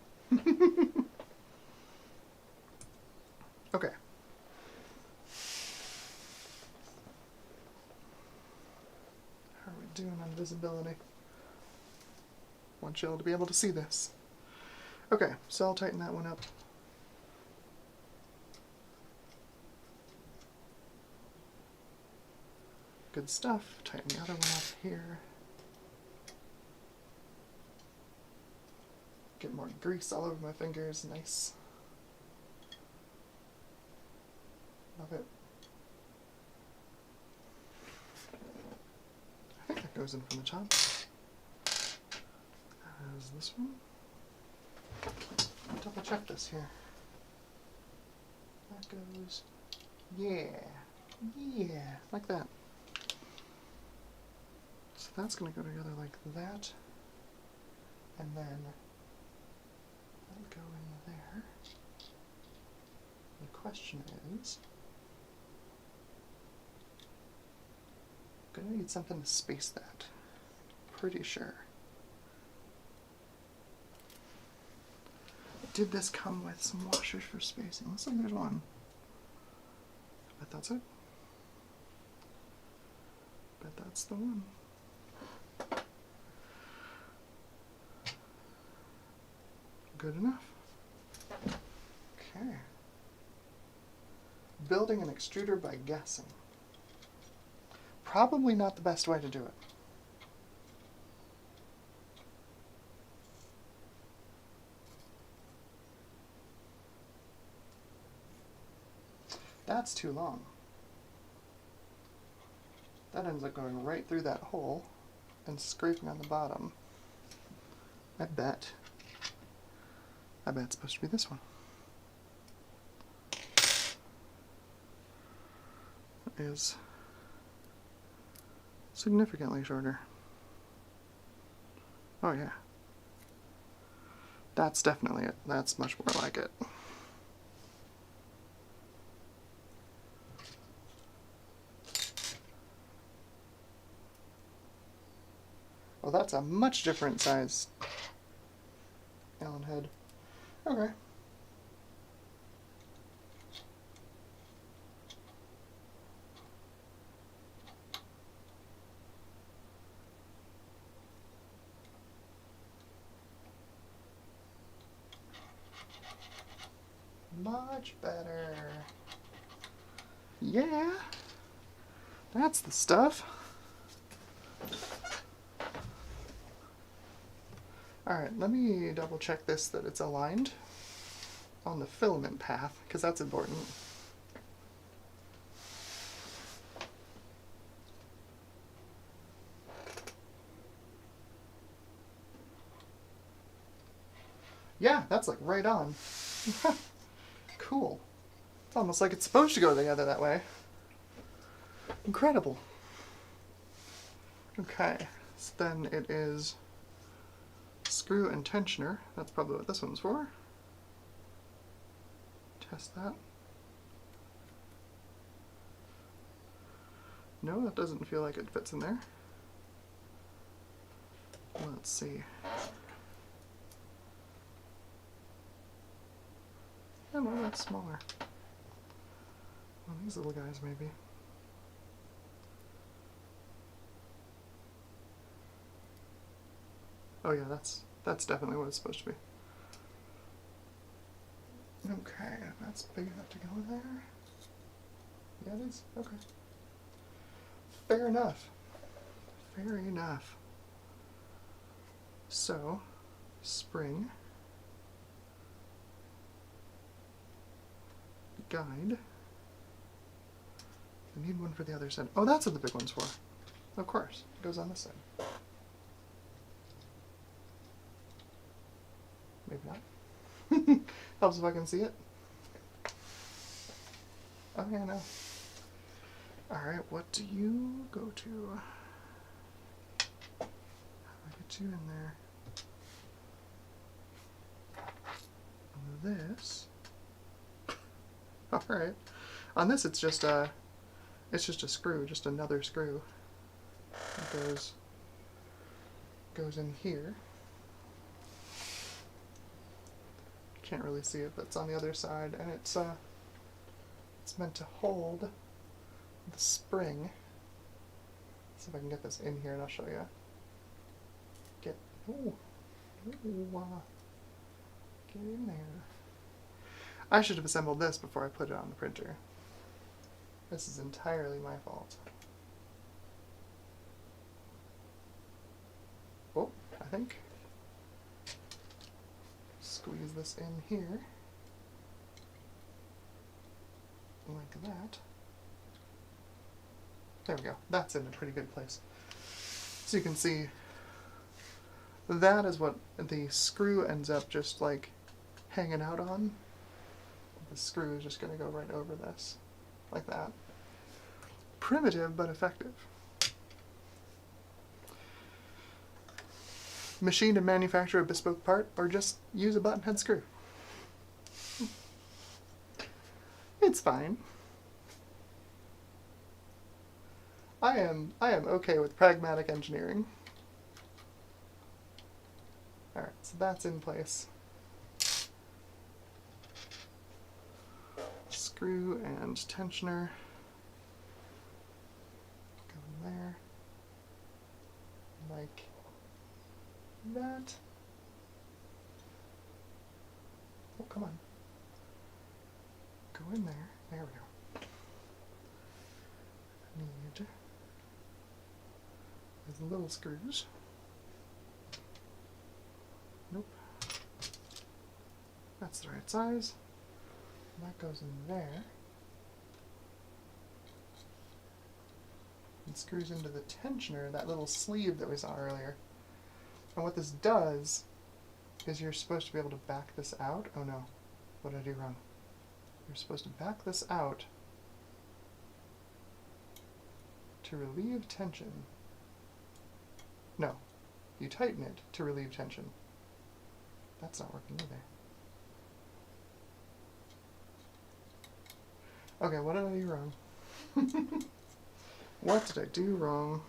Okay. How are we doing on visibility? Want y'all to be able to see this. Okay, so I'll tighten that one up. Good stuff. Tighten the other one up here. Get more grease all over my fingers. Nice. Love it. I think that goes in from the top. As this one. I'll double check this here. That goes. Yeah. Yeah. Like that. So that's going to go together like that. And then that'll go in there. The question is, I'm going to need something to space that. Pretty sure. Did this come with some washers for spacing? Looks like there's one. Bet that's it. Bet that's the one. Good enough. Okay. Building an extruder by guessing. Probably not the best way to do it. That's too long. That ends up going right through that hole and scraping on the bottom. I bet it's supposed to be this one. It is significantly shorter. Oh yeah. That's definitely it. That's much more like it. Well, that's a much different size Allen head. Okay. Much better. Yeah. That's the stuff. Alright, let me double check this that it's aligned on the filament path, because that's important. Yeah, that's like right on. Cool. It's almost like it's supposed to go together that way. Incredible. Okay, so then it is screw and tensioner. That's probably what this one's for. Test that. No, that doesn't feel like it fits in there. Let's see. Oh, well, that's smaller. Well, these little guys, maybe. Oh yeah, that's definitely what it's supposed to be. Okay, that's big enough to go in there. Yeah, it is. Okay. Fair enough. Fair enough. So, spring, guide. I need one for the other side. Oh, that's what the big one's for. Of course. It goes on this side. Maybe not. Helps if I can see it. Oh, yeah, no. Alright, what do you go to? How do I get you in there? This. Alright. On this it's just a screw, just another screw. It goes in here. Can't really see it, but it's on the other side, and it's meant to hold the spring. Let's see if I can get this in here, and I'll show you. Get in there. I should have assembled this before I put it on the printer. This is entirely my fault. Oh, I think. Squeeze this in here. Like that. There we go. That's in a pretty good place. So you can see that is what the screw ends up just like hanging out on. The screw is just going to go right over this. Like that. Primitive but effective. Machine and manufacture a bespoke part, or just use a button head screw. It's fine. I am okay with pragmatic engineering. Alright, so that's in place. Screw and tensioner. Go in there. Like that. Oh, come on. Go in there. There we go. Need these little screws. Nope. That's the right size. That goes in there. And screws into the tensioner, that little sleeve that we saw earlier. And what this does is you're supposed to be able to back this out. Oh no, what did I do wrong? You're supposed to back this out to relieve tension. No, you tighten it to relieve tension. That's not working either. Okay, what did I do wrong? What did I do wrong?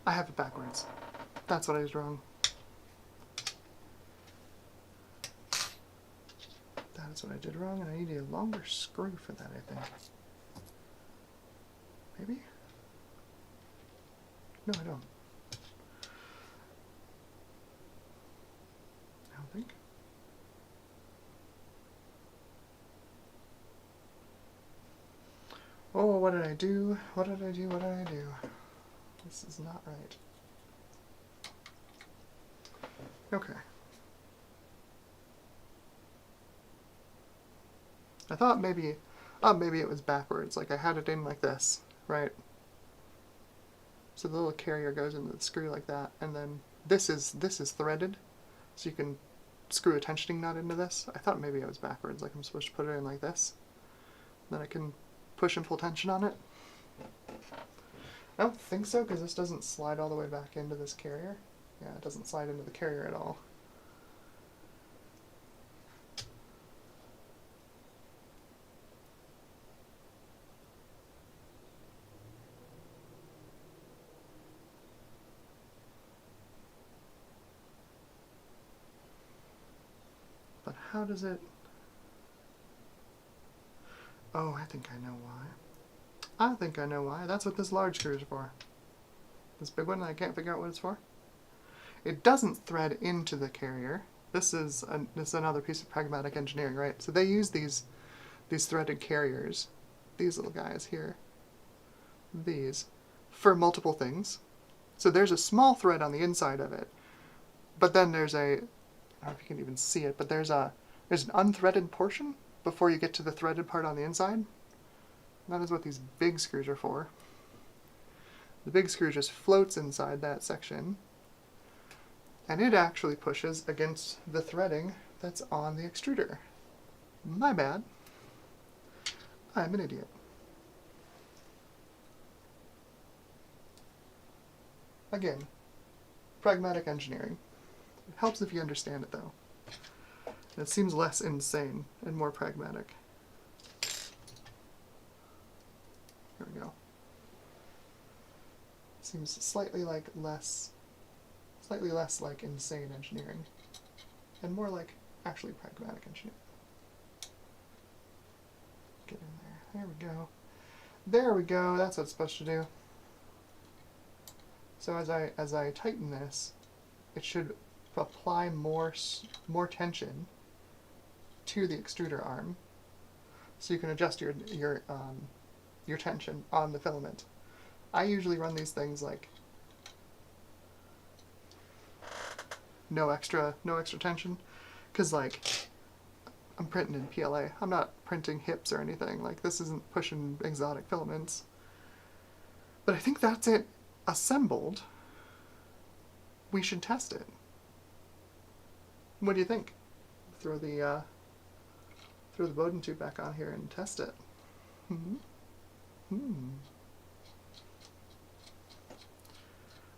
I have it backwards. That's what I was wrong. That is what I did wrong, and I need a longer screw for that, I think. Maybe? No, I don't. I don't think. Oh, what did I do? What did I do? What did I do? This is not right. Okay. I thought maybe it was backwards, like I had it in like this, right? So the little carrier goes into the screw like that, and then this is threaded, so you can screw a tensioning nut into this. I thought maybe it was backwards, like I'm supposed to put it in like this. Then I can push and pull tension on it. I don't think so, because this doesn't slide all the way back into this carrier. Yeah, it doesn't slide into the carrier at all. But how does it... Oh, I think I know why. I think I know why. That's what this large screw is for. This big one, I can't figure out what it's for. It doesn't thread into the carrier. This is another piece of pragmatic engineering, right? So they use these threaded carriers, these little guys here, these, for multiple things. So there's a small thread on the inside of it, but then there's a, I don't know if you can even see it, but there's an unthreaded portion before you get to the threaded part on the inside. That is what these big screws are for. The big screw just floats inside that section, and it actually pushes against the threading that's on the extruder. My bad. I'm an idiot. Again, pragmatic engineering. It helps if you understand it, though. And it seems less insane and more pragmatic. Here we go. Seems slightly less like insane engineering, and more like actually pragmatic engineering. Get in there. There we go. There we go. That's what it's supposed to do. So as I tighten this, it should apply more tension to the extruder arm, so you can adjust your tension on the filament. I usually run these things like no extra tension, because like I'm printing in PLA. I'm not printing hips or anything. Like, this isn't pushing exotic filaments. But I think that's it assembled. We should test it. What do you think? Throw the Bowden tube back on here and test it.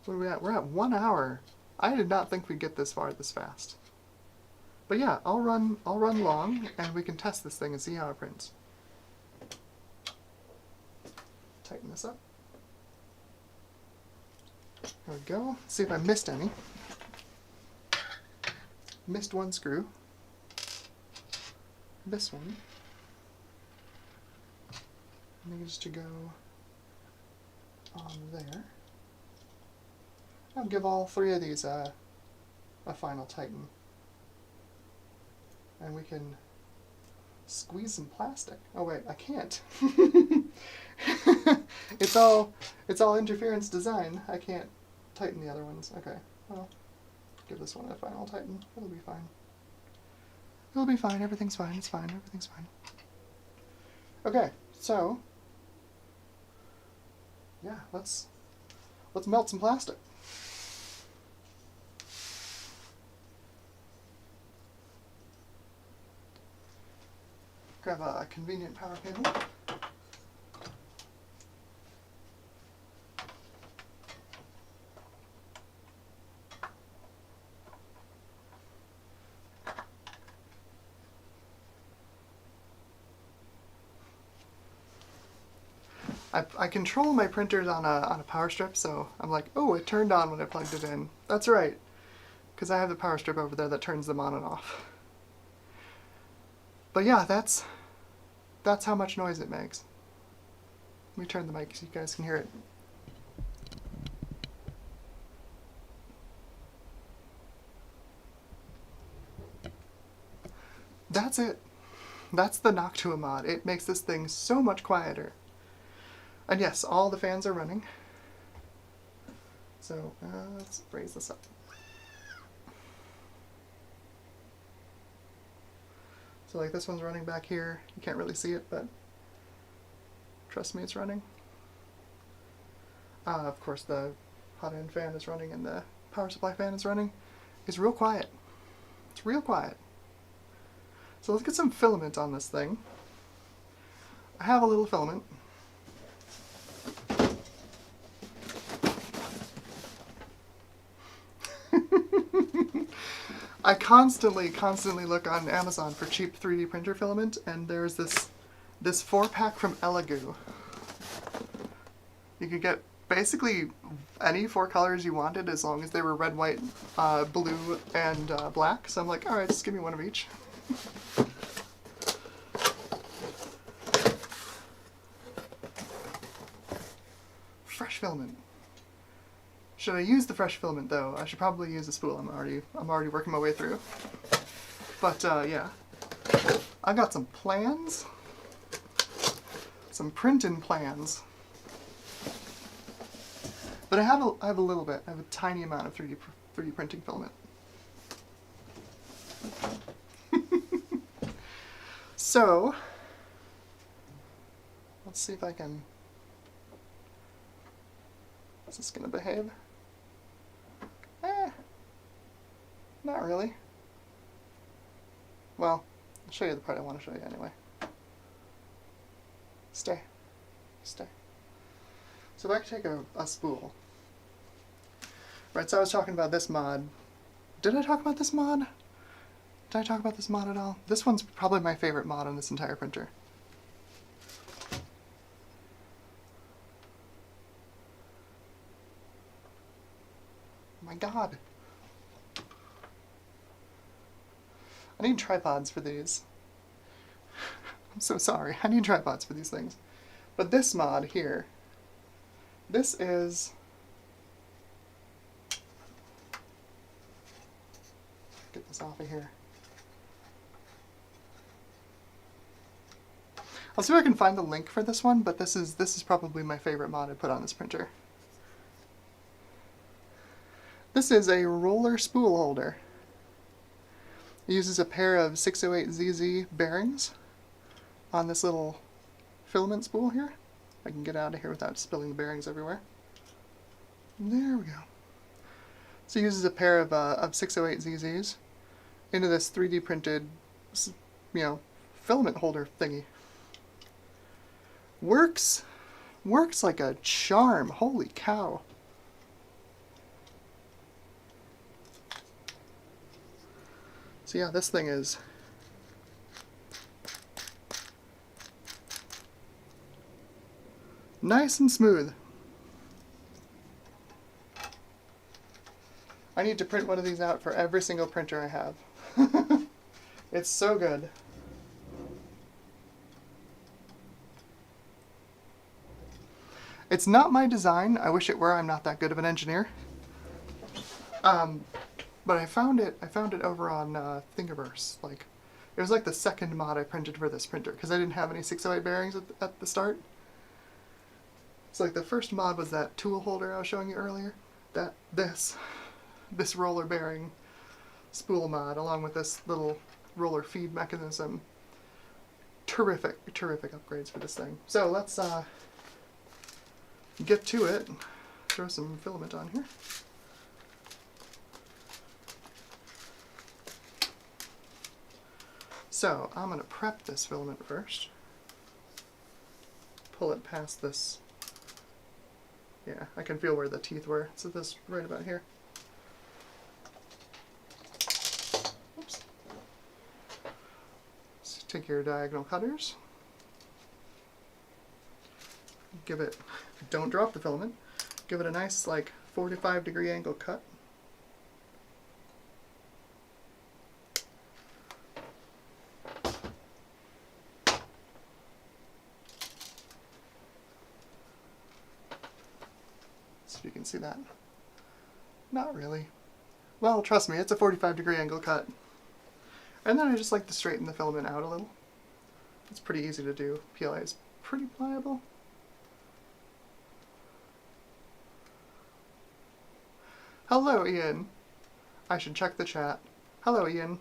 What are we at? We're at 1 hour. I did not think we'd get this far this fast. But yeah, I'll run long, and we can test this thing and see how it prints. Tighten this up. There we go. See if I missed any. Missed one screw. This one needs to go on there. I'll give all three of these a final tighten. And we can squeeze some plastic. Oh wait, I can't. It's all interference design. I can't tighten the other ones. Okay, well, give this one a final tighten. It'll be fine. It'll be fine. Everything's fine. It's fine. Everything's fine. Okay, so yeah, let's melt some plastic. Grab a convenient power cable. I control my printers on a power strip, so I'm like, oh, it turned on when I plugged it in. That's right, because I have the power strip over there that turns them on and off. But yeah, that's how much noise it makes. Let me turn the mic so you guys can hear it. That's it. That's the Noctua mod. It makes this thing so much quieter. And yes, all the fans are running. So let's raise this up. So like this one's running back here. You can't really see it, but trust me, it's running. Of course, the hot end fan is running and the power supply fan is running. It's real quiet. It's real quiet. So let's get some filament on this thing. I have a little filament. I constantly look on Amazon for cheap 3D printer filament, and there's this 4-pack from Elegoo. You could get basically any 4 colors you wanted as long as they were red, white, blue, and black. So I'm like, alright, just give me one of each. fresh filament. Should I use the fresh filament though? I should probably use a spool. I'm already working my way through. But yeah, I got some plans, some printing plans. But I have a little bit. I have a tiny amount of 3D printing filament. So let's see if I can. Is this gonna behave? Not really. Well, I'll show you the part I want to show you anyway. Stay. So if I could take a spool. Right, so I was talking about this mod. Did I talk about this mod? Did I talk about this mod at all? This one's probably my favorite mod on this entire printer. Oh my god. I need tripods for these. I'm so sorry. I need tripods for these things. But this mod here, this is... Get this off of here. I'll see if I can find the link for this one, but this is probably my favorite mod I put on this printer. This is a roller spool holder. It uses a pair of 608ZZ bearings on this little filament spool here. I can get out of here without spilling the bearings everywhere. There we go. So it uses a pair of 608ZZs into this 3D printed, filament holder thingy. Works like a charm. Holy cow. So yeah, this thing is nice and smooth. I need to print one of these out for every single printer I have. It's so good. It's not my design. I wish it were. I'm not that good of an engineer. But I found it over on Thingiverse. Like, it was like the second mod I printed for this printer because I didn't have any 608 bearings at the start. So like the first mod was that tool holder I was showing you earlier. This roller bearing spool mod along with this little roller feed mechanism. Terrific upgrades for this thing. So let's get to it. Throw some filament on here. So I'm going to prep this filament first. Pull it past this. Yeah, I can feel where the teeth were. So this right about here. Oops. So take your diagonal cutters. Give it, don't drop the filament. Give it a nice like 45-degree angle cut. If you can see that. Not really. Well, trust me, it's a 45-degree angle cut. And then I just like to straighten the filament out a little. It's pretty easy to do. PLA is pretty pliable. Hello, Ian. I should check the chat. Hello, Ian.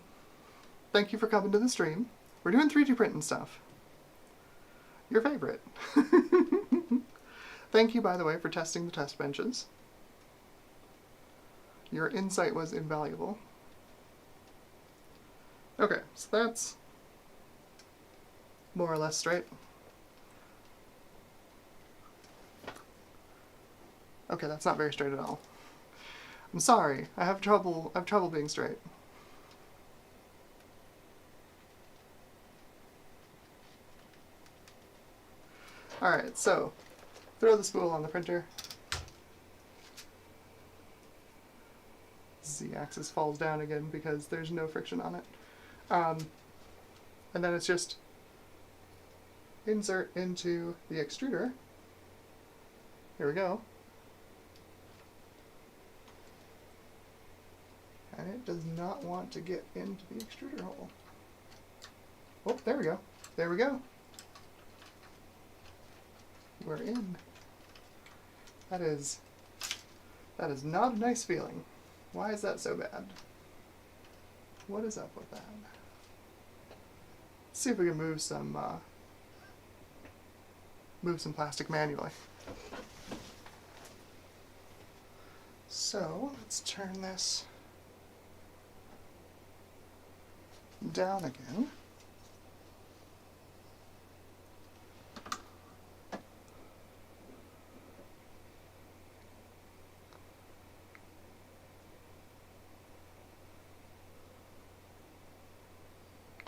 Thank you for coming to the stream. We're doing 3D printing stuff. Your favorite. Thank you, by the way, for testing the test benches. Your insight was invaluable. Okay, so that's more or less straight. Okay, that's not very straight at all. I'm sorry. I have trouble being straight. Alright, so throw the spool on the printer. Z-axis falls down again because there's no friction on it. And then it's just insert into the extruder. Here we go. And it does not want to get into the extruder hole. Oh, there we go. There we go. We're in. That is not a nice feeling. Why is that so bad? What is up with that? Let's see if we can move some plastic manually. So let's turn this down again.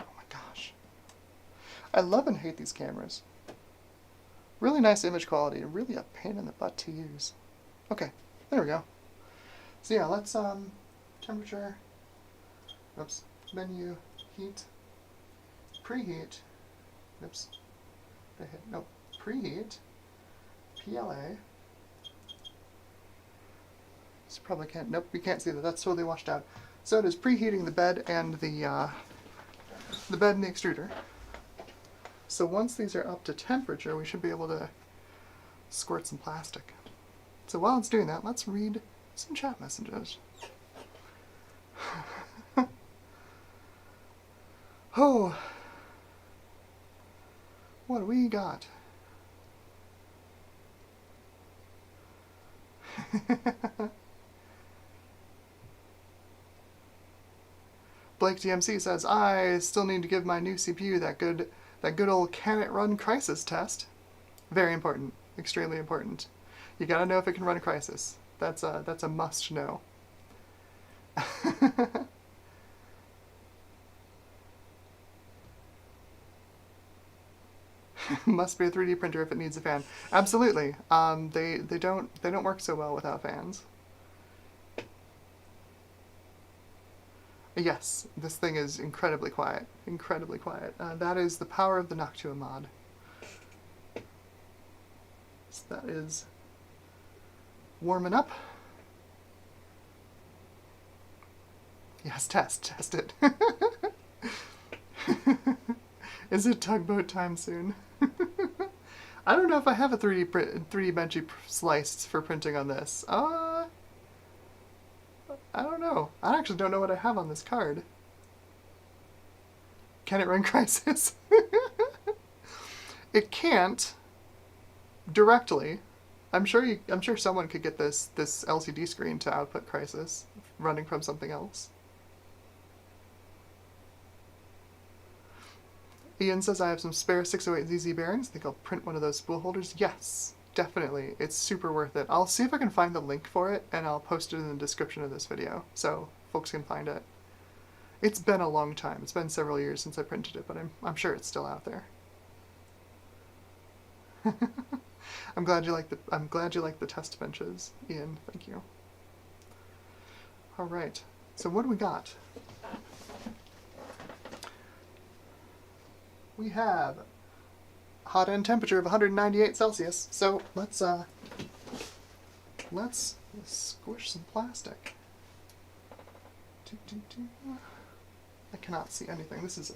Oh my gosh. I love and hate these cameras. Really nice image quality, really a pain in the butt to use. Okay, there we go. So yeah, let's temperature, oops, menu, heat, preheat, oops, nope, preheat, PLA. This probably can't, nope, we can't see that, that's totally washed out. So it is preheating the bed and the bed and the extruder. So once these are up to temperature, we should be able to squirt some plastic. So while it's doing that, let's read some chat messages. Oh, what do we got? Blake DMC says, I still need to give my new CPU that good old can it run crisis test. Very important, extremely important. You gotta know if it can run a crisis. That's a must know. Must be a 3D printer if it needs a fan. Absolutely. They don't work so well without fans. Yes, this thing is incredibly quiet. Incredibly quiet. That is the power of the Noctua mod. So that is warming up. Yes, test it. Is it tugboat time soon? I don't know if I have a 3D Benchy slice for printing on this. I don't know. I actually don't know what I have on this card. Can it run Crisis? It can't directly. I'm sure someone could get this LCD screen to output Crisis running from something else. Ian says I have some spare 608ZZ bearings. I think I'll print one of those spool holders. Yes, definitely. It's super worth it. I'll see if I can find the link for it, and I'll post it in the description of this video, so folks can find it. It's been a long time. It's been several years since I printed it, but I'm sure it's still out there. I'm glad you like the test benches, Ian. Thank you. All right. So what do we got? We have hot end temperature of 198 Celsius. So let's squish some plastic. I cannot see anything. This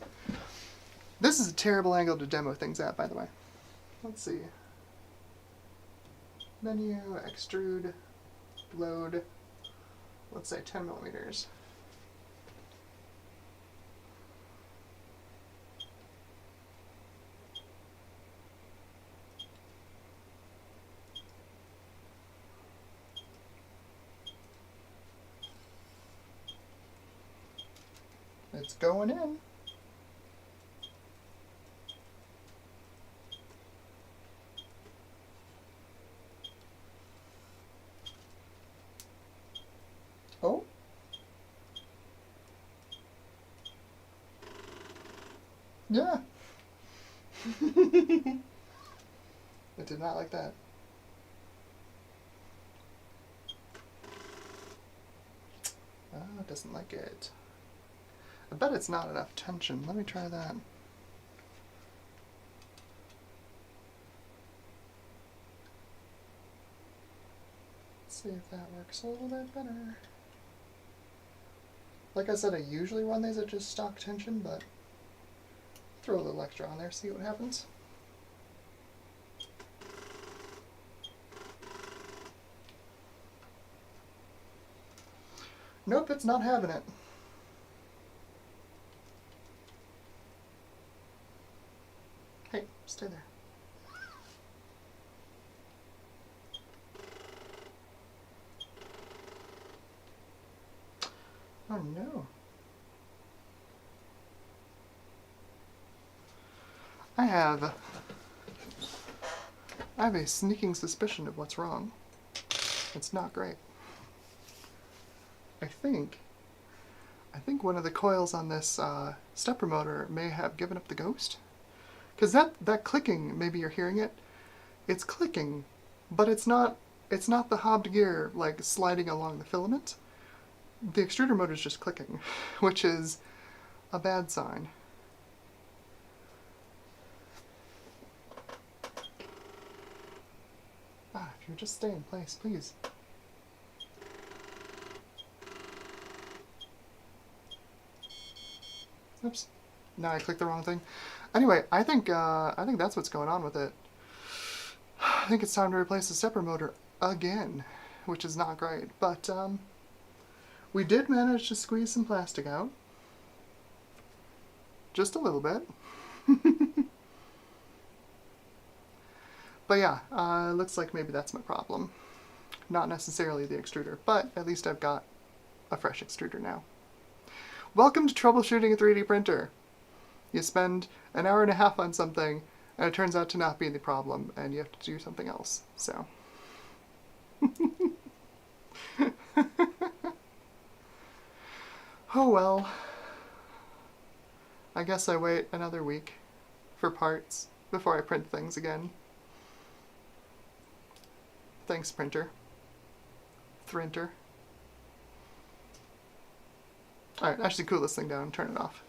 is a terrible angle to demo things at, by the way. Let's see. Menu, extrude, load. Let's say 10 millimeters. It's going in. Oh. Yeah. I did not like that. Oh, it doesn't like it. I bet it's not enough tension. Let me try that. Let's see if that works a little bit better. Like I said, I usually run these at just stock tension, but throw a little extra on there, see what happens. Nope, it's not having it. Hey, stay there. Oh no. I have a sneaking suspicion of what's wrong. It's not great. I think one of the coils on this stepper motor may have given up the ghost. Because that clicking, maybe you're hearing it, it's clicking, but it's not the hobbed gear like sliding along the filament. The extruder motor is just clicking, which is a bad sign. If you just stay in place, please. Oops. Now I clicked the wrong thing. Anyway, I think that's what's going on with it. I think it's time to replace the stepper motor again, which is not great. But we did manage to squeeze some plastic out. Just a little bit. But yeah, looks like maybe that's my problem. Not necessarily the extruder, but at least I've got a fresh extruder now. Welcome to troubleshooting a 3D printer. You spend an hour and a half on something, and it turns out to not be the problem, and you have to do something else, so. Oh well. I guess I wait another week for parts before I print things again. Thanks, printer. Thrinter. Alright, actually cool this thing down and turn it off.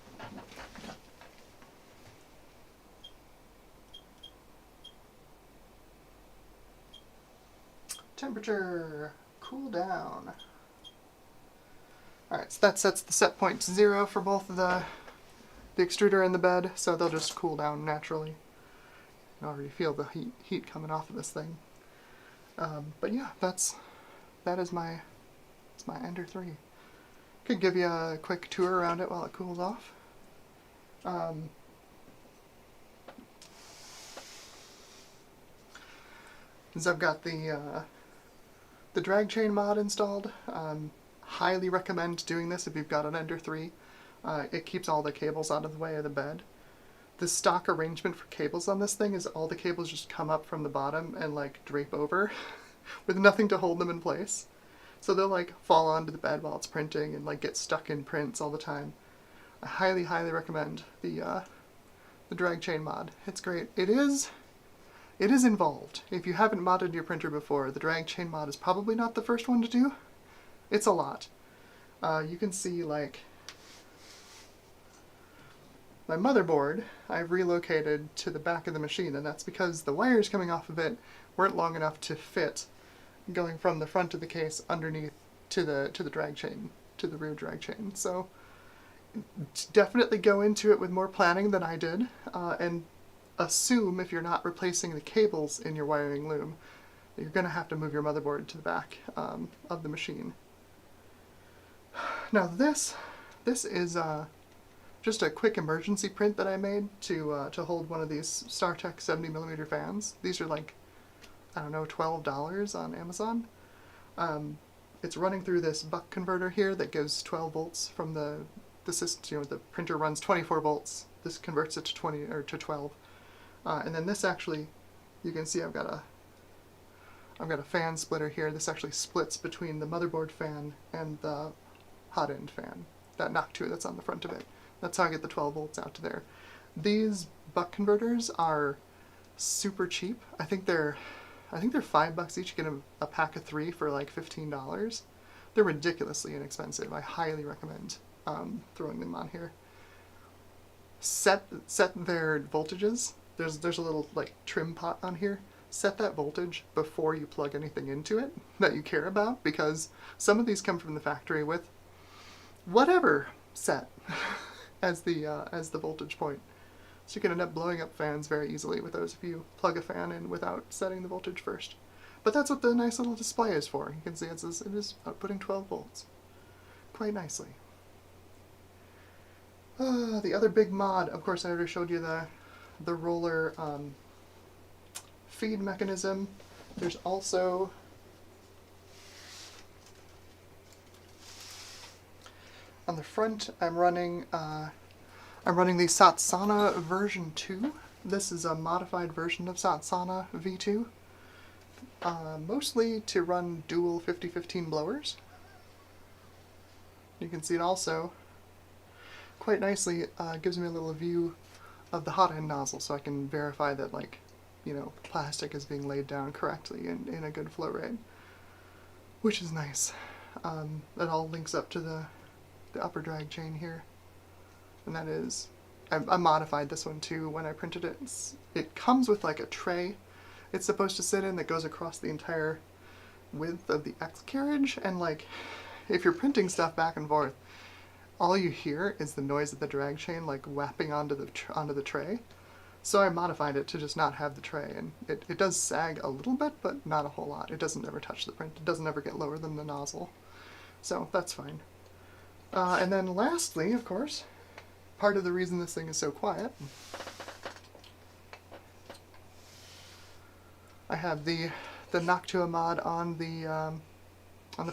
Temperature. Cool down. Alright, so that sets the set point to 0 for both the extruder and the bed, so they'll just cool down naturally. You can already feel the heat coming off of this thing. But yeah, that is my Ender 3. Could give you a quick tour around it while it cools off. Since I've got the drag chain mod installed, highly recommend doing this if you've got an Ender 3. It keeps all the cables out of the way of the bed. The stock arrangement for cables on this thing is all the cables just come up from the bottom and like drape over with nothing to hold them in place. So they'll like fall onto the bed while it's printing and like get stuck in prints all the time. I highly, highly recommend the drag chain mod. It's great. It is involved. If you haven't modded your printer before, the drag chain mod is probably not the first one to do. It's a lot. You can see like my motherboard I've relocated to the back of the machine, and that's because the wires coming off of it weren't long enough to fit going from the front of the case underneath to the drag chain, to the rear drag chain. So definitely go into it with more planning than I did, and assume if you're not replacing the cables in your wiring loom, that you're going to have to move your motherboard to the back of the machine. Now this is just a quick emergency print that I made to hold one of these StarTech 70mm fans. These are like, I don't know, $12 on Amazon. It's running through this buck converter here that gives 12 volts from the system. The printer runs 24 volts. This converts it to 12. And then this actually, you can see I've got a fan splitter here. This actually splits between the motherboard fan and the hot end fan, that Noctua that's on the front of it. That's how I get the 12 volts out to there. These buck converters are super cheap. I think they're $5 each. You get a pack of 3 for like $15. They're ridiculously inexpensive. I highly recommend throwing them on here. Set their voltages. There's a little like trim pot on here. Set that voltage before you plug anything into it that you care about, because some of these come from the factory with whatever set as the voltage point. So you can end up blowing up fans very easily with those if you plug a fan in without setting the voltage first. But that's what the nice little display is for. You can see it is outputting 12 volts quite nicely. The other big mod, of course, I already showed you the roller feed mechanism. There's also on the front, I'm running the Satsana version 2. This is a modified version of Satsana V2, mostly to run dual 5015 blowers. You can see it also quite nicely gives me a little view of the hot end nozzle, so I can verify that, like, you know, plastic is being laid down correctly and in a good flow rate, which is nice. It all links up to the upper drag chain here, and that is, I modified this one too when I printed it. It comes with like a tray it's supposed to sit in that goes across the entire width of the X carriage, and like, if you're printing stuff back and forth, all you hear is the noise of the drag chain like whapping onto the tray. So I modified it to just not have the tray, and it does sag a little bit, but not a whole lot. It doesn't ever touch the print. It doesn't ever get lower than the nozzle. So that's fine. And then lastly, of course, part of the reason this thing is so quiet, I have the Noctua mod on the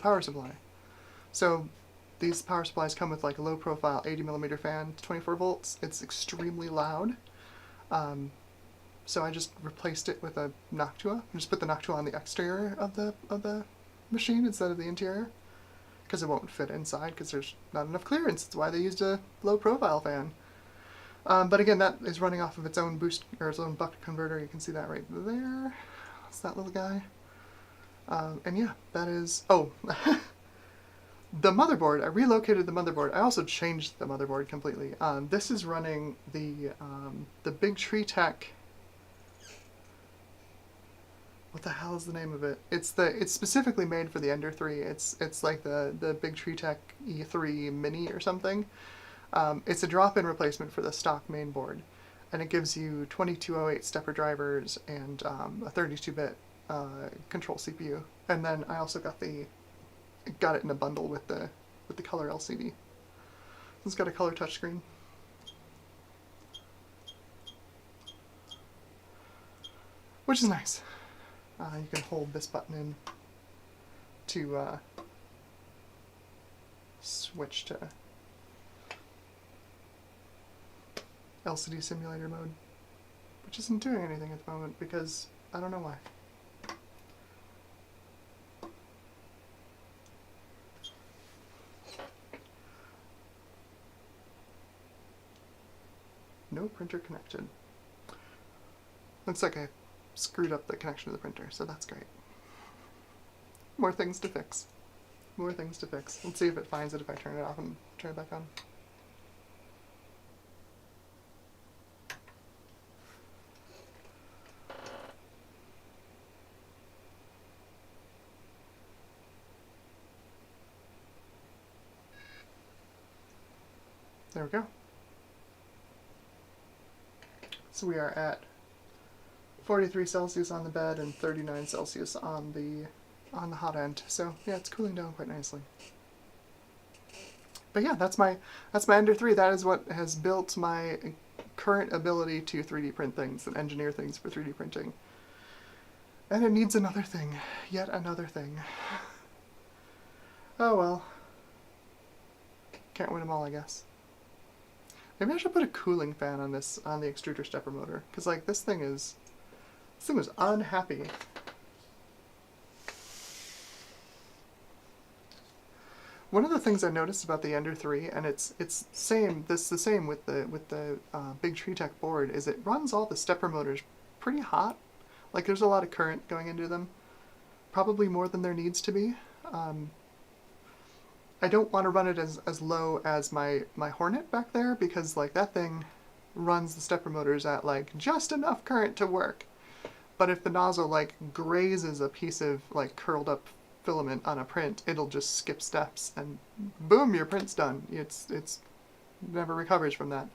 power supply. So these power supplies come with like a low profile 80mm fan, 24 volts. It's extremely loud. So I just replaced it with a Noctua. I just put the Noctua on the exterior of the machine instead of the interior, because it won't fit inside because there's not enough clearance. That's why they used a low profile fan. But again, that is running off of its own boost, or its own buck converter. You can see that right there. That's that little guy. And yeah, that is, oh, the motherboard. I relocated the motherboard. I also changed the motherboard completely. This is running the Big Tree Tech. What the hell is the name of it? It's specifically made for the Ender 3. It's like the Big Tree Tech E3 Mini or something. It's a drop-in replacement for the stock main board, and it gives you 2208 stepper drivers and a 32-bit control CPU. And then I also got it in a bundle with the color LCD. It's got a color touchscreen. Which is nice. You can hold this button in to switch to LCD simulator mode, which isn't doing anything at the moment because I don't know why. No printer connected. Looks like I screwed up the connection to the printer, so that's great. More things to fix. More things to fix. Let's see if it finds it if I turn it off and turn it back on. There we go. So we are at 43 Celsius on the bed and 39 Celsius on the hot end. So yeah, it's cooling down quite nicely. But yeah, that's my Ender 3. That is what has built my current ability to 3D print things and engineer things for 3D printing. And it needs another thing. Yet another thing. Oh well. Can't win them all, I guess. Maybe I should put a cooling fan on the extruder stepper motor, because like this thing was unhappy. One of the things I noticed about the Ender 3, and it's the same with the Big Tree Tech board, is it runs all the stepper motors pretty hot. Like there's a lot of current going into them, probably more than there needs to be. I don't want to run it as low as my Hornet back there, because like that thing runs the stepper motors at like just enough current to work. But if the nozzle like grazes a piece of like curled up filament on a print, it'll just skip steps and boom, your print's done. It's never recovers from that.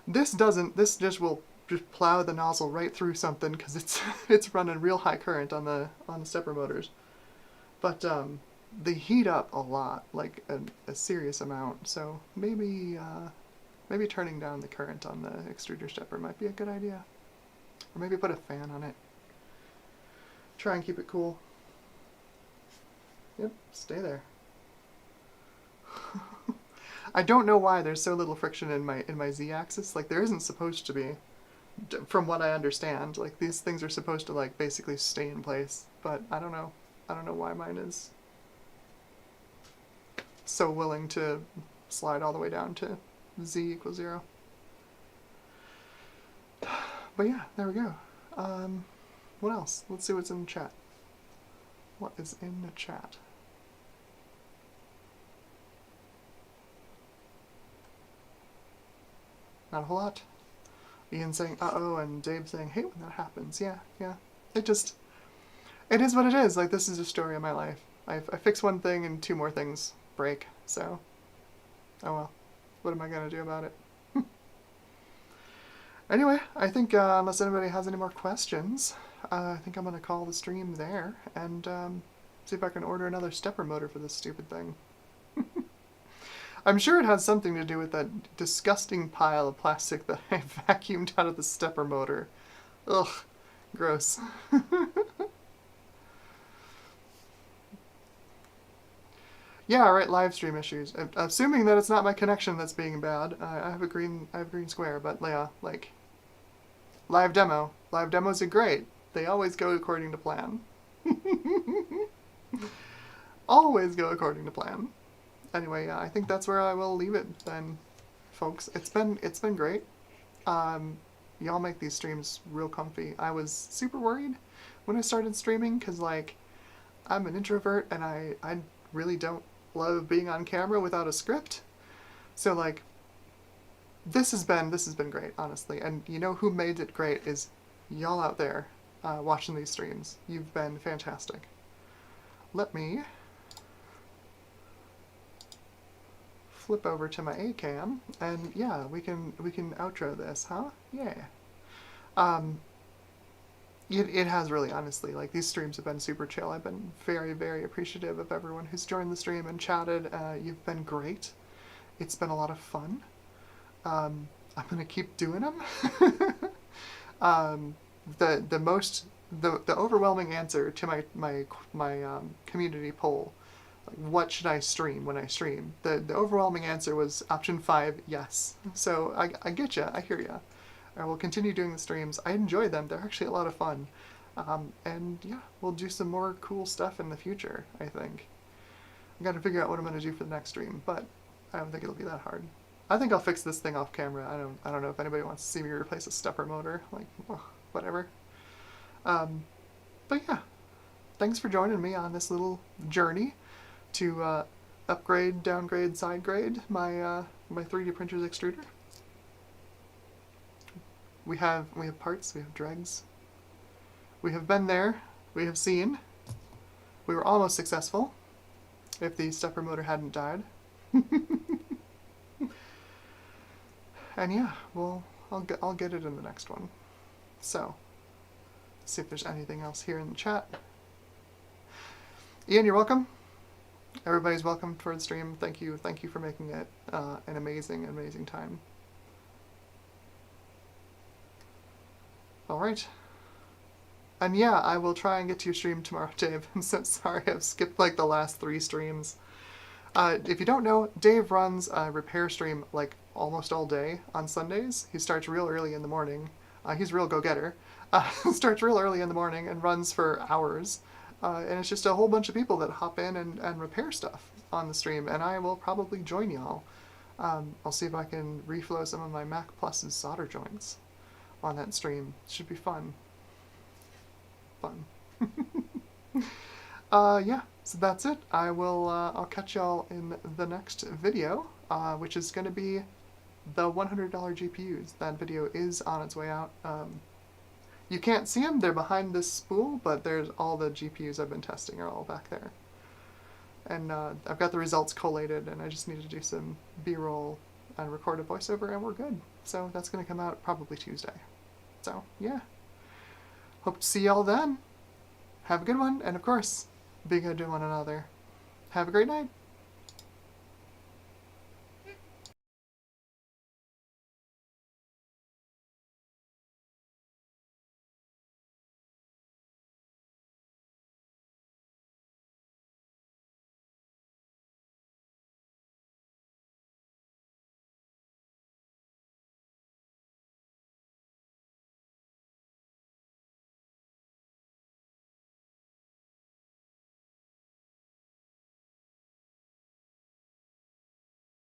This doesn't. This just will plow the nozzle right through something because it's running real high current on the stepper motors. But they heat up a lot, like a serious amount. So maybe turning down the current on the extruder stepper might be a good idea. Or maybe put a fan on it. Try and keep it cool. Yep, stay there. I don't know why there's so little friction in my z-axis. Like, there isn't supposed to be, from what I understand. Like, these things are supposed to, like, basically stay in place. But I don't know. I don't know why mine is so willing to slide all the way down to z equals 0. But yeah, there we go. What else? Let's see what's in the chat. What is in the chat? Not a whole lot. Ian saying, uh-oh, and Dave saying, hate when that happens. Yeah. It is what it is. Like, this is a story of my life. I fix one thing and 2 more things break, so, oh well. What am I going to do about it? Anyway, I think, unless anybody has any more questions, I think I'm going to call the stream there, and see if I can order another stepper motor for this stupid thing. I'm sure it has something to do with that disgusting pile of plastic that I vacuumed out of the stepper motor. Ugh, gross. Yeah, right, live stream issues. Assuming that it's not my connection that's being bad. I have a green square, but yeah, like, live demo. Live demos are great. They always go according to plan. Always go according to plan. Anyway, yeah, I think that's where I will leave it then, folks. It's been great. Y'all make these streams real comfy. I was super worried when I started streaming because, like, I'm an introvert and I really don't love being on camera without a script. So, like, this has been great, honestly. And you know who made it great is y'all out there watching these streams. You've been fantastic. Let me flip over to my A cam, and yeah, we can outro this, huh? Yeah. It has really, honestly, like, these streams have been super chill. I've been very, very appreciative of everyone who's joined the stream and chatted. You've been great. It's been a lot of fun. I'm gonna keep doing them. The overwhelming answer to my community poll, like, what should I stream when I stream? The overwhelming answer was option 5, yes. So I get ya, I hear ya. I will continue doing the streams. I enjoy them. They're actually a lot of fun. And yeah, we'll do some more cool stuff in the future, I think. I gotta figure out what I'm gonna do for the next stream, but I don't think it'll be that hard. I think I'll fix this thing off camera. I don't know if anybody wants to see me replace a stepper motor. Like, oh, whatever. But yeah, thanks for joining me on this little journey to upgrade, downgrade, side grade my 3D printer's extruder. We have parts, we have dregs. We have been there, we have seen. We were almost successful if the stepper motor hadn't died. And yeah, I'll get it in the next one. So, let's see if there's anything else here in the chat. Ian, you're welcome. Everybody's welcome for the stream. Thank you for making it an amazing time. All right. And yeah, I will try and get to your stream tomorrow, Dave. I'm so sorry I've skipped like the last 3 streams. If you don't know, Dave runs a repair stream like almost all day on Sundays. He starts real early in the morning. He's a real go-getter. Starts real early in the morning and runs for hours. And it's just a whole bunch of people that hop in and repair stuff on the stream. And I will probably join y'all. I'll see if I can reflow some of my Mac Plus's solder joints on that stream. Should be fun. Yeah, so that's it. I'll catch y'all in the next video, which is going to be the $100 GPUs. That video is on its way out. You can't see them; they're behind this spool, but there's all the GPUs I've been testing are all back there. And I've got the results collated, and I just need to do some B-roll and record a voiceover, and we're good. So that's going to come out probably Tuesday. So, yeah. Hope to see y'all then. Have a good one, and of course, be good to one another. Have a great night.